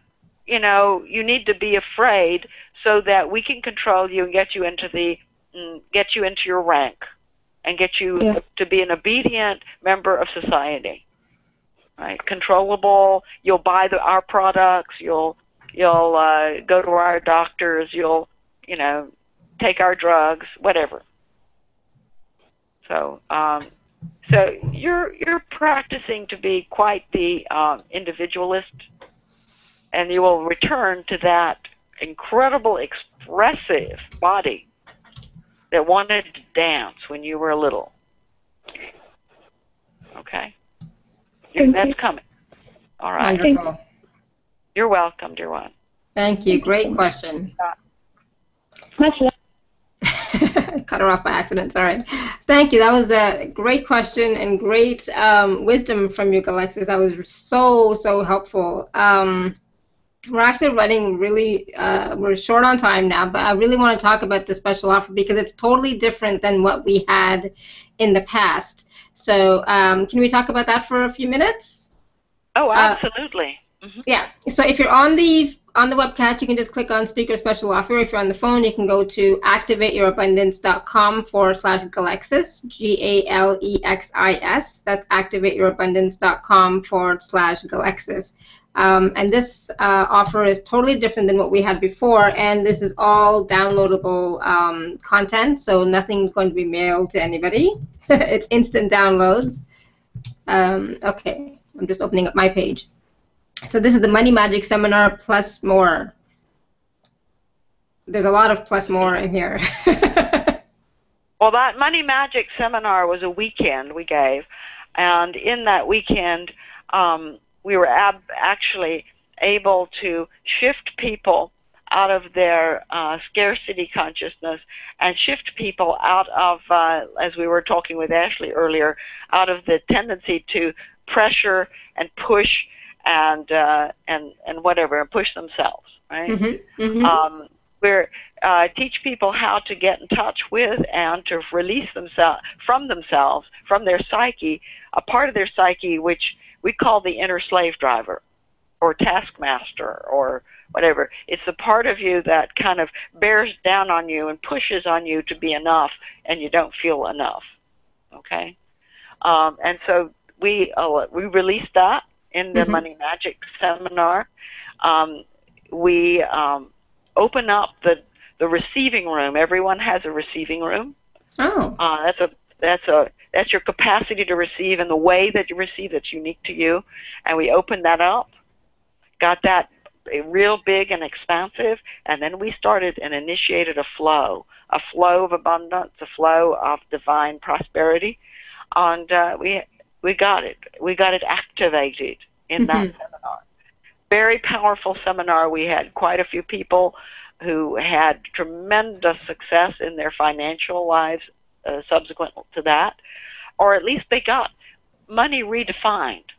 you need to be afraid so that we can control you and get you into your rank and get you to be an obedient member of society. Right? Controllable. You'll buy our products. You'll go to our doctors. You'll take our drugs. Whatever. So you're practicing to be quite the individualist, and you will return to that incredible, expressive body that wanted to dance when you were little. Okay? That's coming. All right. Wonderful. You're welcome, dear one. Thank you. Great question. Cut her off by accident. Sorry. Thank you. That was a great question and great wisdom from you, Galexis. That was so helpful. We're actually running really, we're short on time now, but I really want to talk about the special offer because it's totally different than what we had in the past. So can we talk about that for a few minutes? Oh, absolutely. Yeah. So if you're on the webcast, you can just click on speaker special offer. If you're on the phone, you can go to activateyourabundance.com/Galexis, Galexis. That's activateyourabundance.com/Galexis. And this offer is totally different than what we had before, and this is all downloadable content, so nothing's going to be mailed to anybody. It's instant downloads. Okay, I'm just opening up my page. So this is the Money Magic Seminar plus more. There's a lot of plus more in here. Well, that Money Magic Seminar was a weekend we gave, and in that weekend, we were actually able to shift people out of their scarcity consciousness and shift people out of, as we were talking with Ashley earlier, out of the tendency to pressure and push and whatever, and push themselves, right? Mm-hmm. Mm-hmm. We're teach people how to get in touch with and to release themselves, from their psyche, a part of their psyche which we call the inner slave driver or taskmaster or whatever. It's the part of you that kind of bears down on you and pushes on you to be enough, and you don't feel enough, okay? And so we released that in the Money Magic Seminar. We open up the receiving room. Everyone has a receiving room. Oh. That's your capacity to receive and the way that you receive that's unique to you. And we opened that up, got that real big and expansive, and then we started and initiated a flow of abundance, a flow of divine prosperity, and we got it activated in that seminar. Very powerful seminar. We had quite a few people who had tremendous success in their financial lives subsequent to that, or at least they got money redefined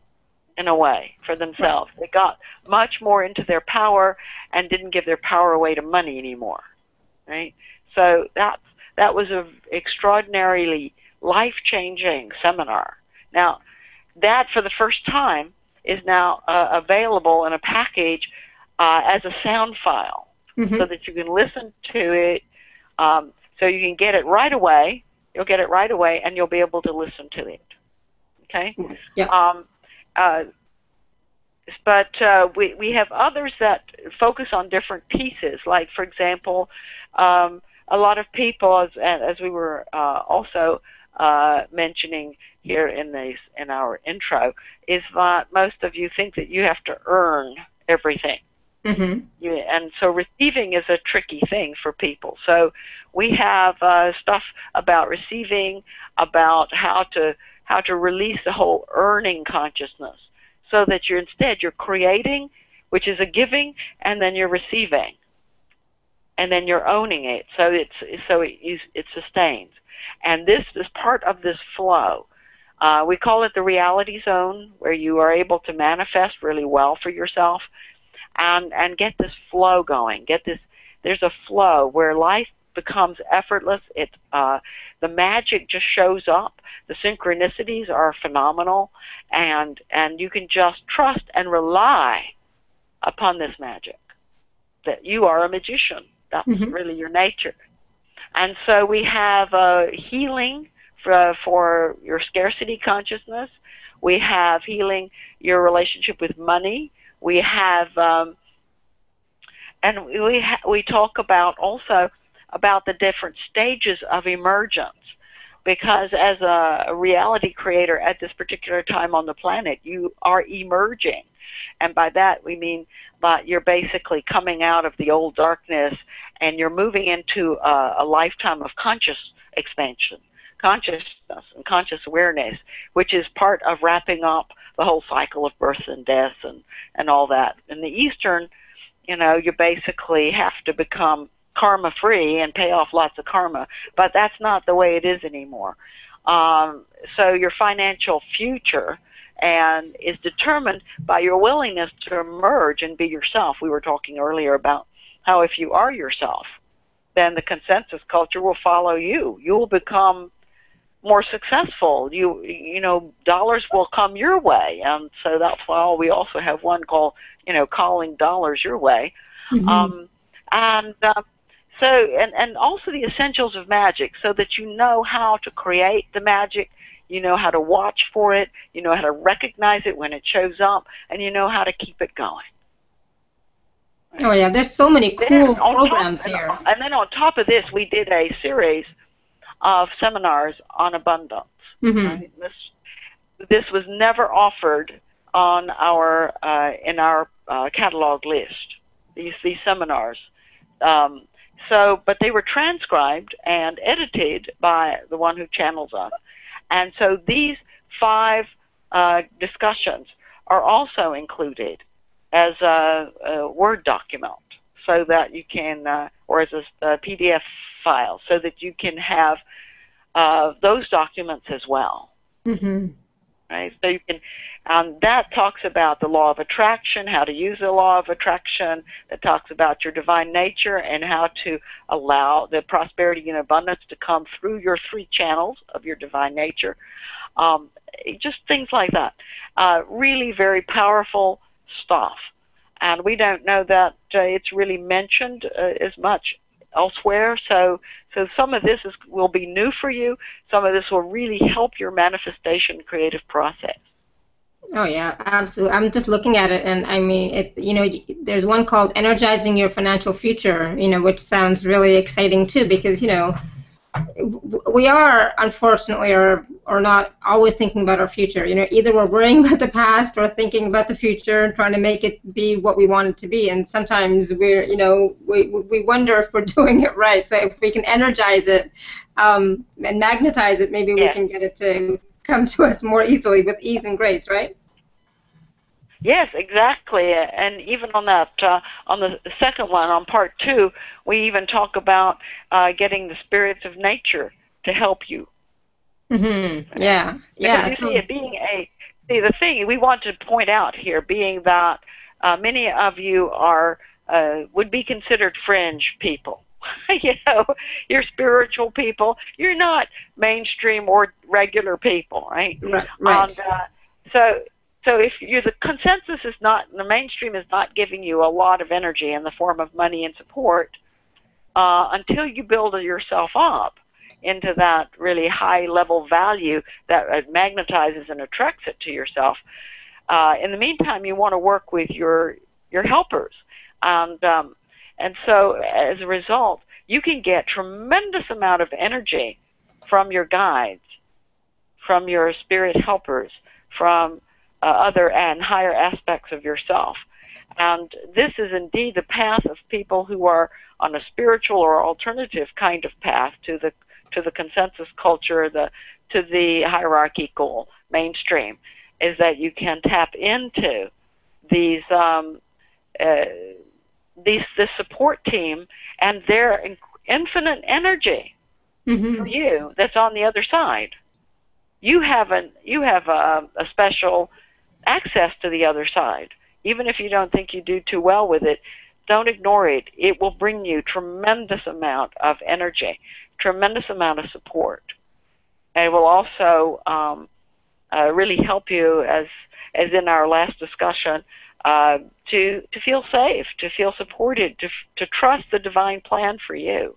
in a way for themselves. They got much more into their power and didn't give their power away to money anymore, right? So that was an extraordinarily life-changing seminar. Now, that for the first time is now available in a package as a sound file, so that you can listen to it, so you can get it right away. You'll get it right away, and you'll be able to listen to it. Okay? Yeah. But we have others that focus on different pieces. Like, for example, a lot of people, as we were also mentioning here in our intro, is that most of you think that you have to earn everything. And so receiving is a tricky thing for people. So we have stuff about receiving, about how to release the whole earning consciousn's, so that you're creating, which is a giving, and then you're receiving, and then you're owning it. So it sustains. And this is part of this flow. We call it the reality zone, where you are able to manifest really well for yourself and get this flow going. There's a flow where life becomes effortless. The magic just shows up. The synchronicities are phenomenal, and you can just trust and rely upon this magic, that you are a magician. That's really your nature. And so we have healing for your scarcity consciousness. We have healing your relationship with money. We have, and we talk about also about the different stages of emergence, because as a reality creator at this particular time on the planet, you are emerging. And by that we mean that you're basically coming out of the old darkness and you're moving into a lifetime of conscious expansion, consciousness and conscious awareness, which is part of wrapping up the whole cycle of birth and death and all that. In the Eastern, you basically have to become karma free and pay off lots of karma, but that's not the way it is anymore. So your financial future and is determined by your willingness to emerge and be yourself. We were talking earlier about how if you are yourself, then the consensus culture will follow you. You will become more successful. You know, dollars will come your way, and so that's why we also have one called, you know, calling dollars your way. Mm-hmm. And also the essentials of magic, so that you know how to create the magic, you know how to watch for it, you know how to recognize it when it shows up, and you know how to keep it going. Oh yeah, there's so many cool programs here. And then on top of this, we did a series of seminars on abundance. Mm-hmm. Right? This was never offered on our in our catalog list. These seminars. But they were transcribed and edited by the one who channels us. And so these 5 discussions are also included as a Word document, so that you can, or as a PDF file, so that you can have those documents as well. Mm-hmm. Right? So you can, that talks about the law of attraction, how to use the law of attraction. That talks about your divine nature and how to allow the prosperity and abundance to come through your 3 channels of your divine nature. Just things like that. Really very powerful stuff. And we don't know that it's really mentioned as much elsewhere. So some of this will be new for you. Some of this will really help your manifestation creative process. Oh yeah, absolutely. I'm just looking at it, and I mean, it's, you know, there's one called Energizing Your Financial Future, you know, which sounds really exciting too, because, you know, we are unfortunately or not always thinking about our future. You know, either we're worrying about the past or thinking about the future and trying to make it be what we want it to be. And sometimes we're, you know, we wonder if we're doing it right. So if we can energize it and magnetize it, maybe we can get it to come to us more easily with ease and grace, right? Yes, exactly. And even on that, on the second one, on part 2, we even talk about getting the spirits of nature to help you. Mm-hmm. Yeah. Yeah. Because you see, it being the thing we want to point out here, being that many of you are would be considered fringe people. You know, you're spiritual people. You're not mainstream or regular people, right? Right. So if the consensus is not, the mainstream is not giving you a lot of energy in the form of money and support, until you build yourself up into that really high level value that magnetizes and attracts it to yourself. In the meantime, you want to work with your helpers, and so as a result, you can get tremendous amount of energy from your guides, from your spirit helpers, from other and higher aspects of yourself. And this is indeed the path of people who are on a spiritual or alternative kind of path to the consensus culture, to the hierarchical mainstream, is that you can tap into this support team and their infinite energy for you that's on the other side. You have a special access to the other side. Even if you don't think you do too well with it, don't ignore it. It will bring you tremendous amount of energy, tremendous amount of support. And it will also really help you, as in our last discussion, to feel safe, to feel supported, to trust the divine plan for you.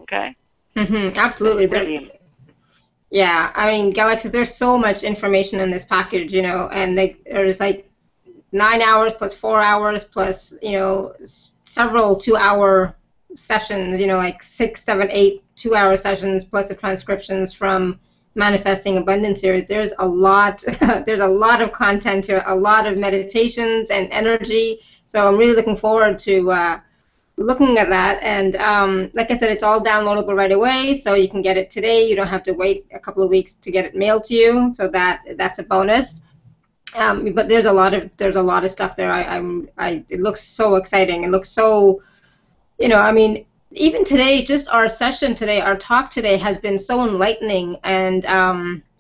Okay? Absolutely. Yeah, I mean, Galexis, there's so much information in this package, you know, and there's like 9 hours plus 4 hours plus, you know, several 2-hour sessions, you know, like 6, 7, 8 2-hour sessions plus the transcriptions from Manifesting Abundance here. There's a lot, there's a lot of content here, a lot of meditations and energy. So I'm really looking forward to looking at that. And like I said, it's all downloadable right away, so you can get it today. You don't have to wait a couple of weeks to get it mailed to you, so that's a bonus. But there's a lot of stuff there. It looks so exciting. It looks so, you know, I mean, even today, just our session today, our talk today has been so enlightening, and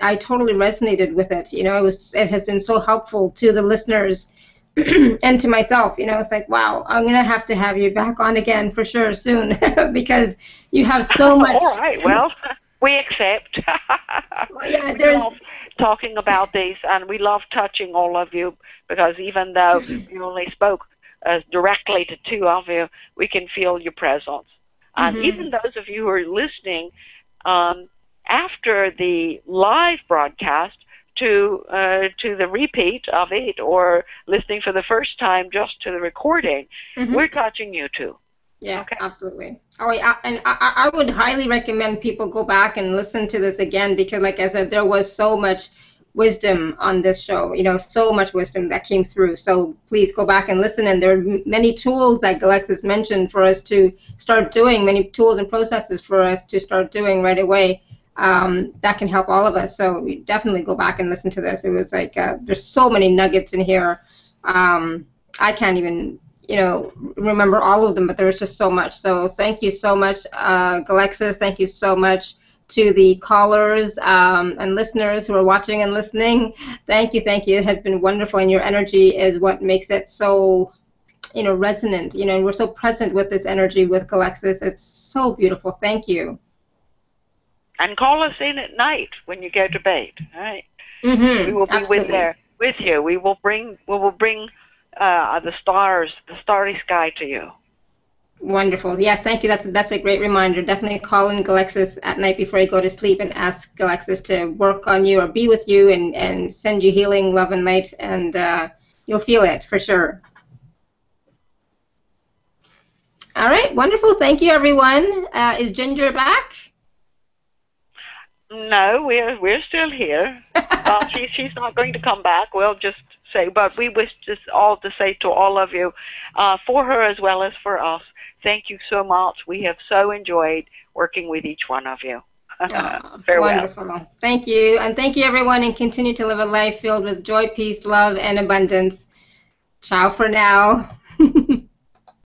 I totally resonated with it. You know, it has been so helpful to the listeners and to myself. You know, it's like, wow, I'm gonna have to have you back on again for sure soon because you have so much. All right, well, we accept. Well, yeah, We there's. love talking about this, and we love touching all of you because even though you only spoke directly to two of you, we can feel your presence. And even those of you who are listening after the live broadcast to the repeat of it, or listening for the first time just to the recording, we're touching you too. Yeah, okay. Absolutely. Oh, yeah, and I would highly recommend people go back and listen to this again because, like I said, there was so much wisdom on this show. You know, so much wisdom that came through. So please go back and listen. And there are many tools that Galexis mentioned for us to start doing, many tools and processes for us to start doing right away. That can help all of us. So we definitely go back and listen to this. It was like there's so many nuggets in here. I can't even remember all of them, but there was just so much. So thank you so much, Galexis. Thank you so much to the callers and listeners who are watching and listening. Thank you, thank you. It has been wonderful, and your energy is what makes it so, resonant. And we're so present with this energy with Galexis. It's so beautiful. Thank you. And call us in at night when you go to bed. All right. We will be with you. We will bring the stars, the starry sky to you. Wonderful. Yes, thank you. That's a great reminder. Definitely call in Galexis at night before you go to sleep and ask Galexis to work on you or be with you and send you healing, love, and light, and you'll feel it for sure. All right, wonderful. Thank you, everyone. Is Ginger back? No, we're still here. Well, she's not going to come back. We'll just say, but we wish just all to say to all of you, for her as well as for us, thank you so much. We have so enjoyed working with each one of you. Farewell. Wonderful. Thank you, and thank you, everyone, and continue to live a life filled with joy, peace, love, and abundance. Ciao for now.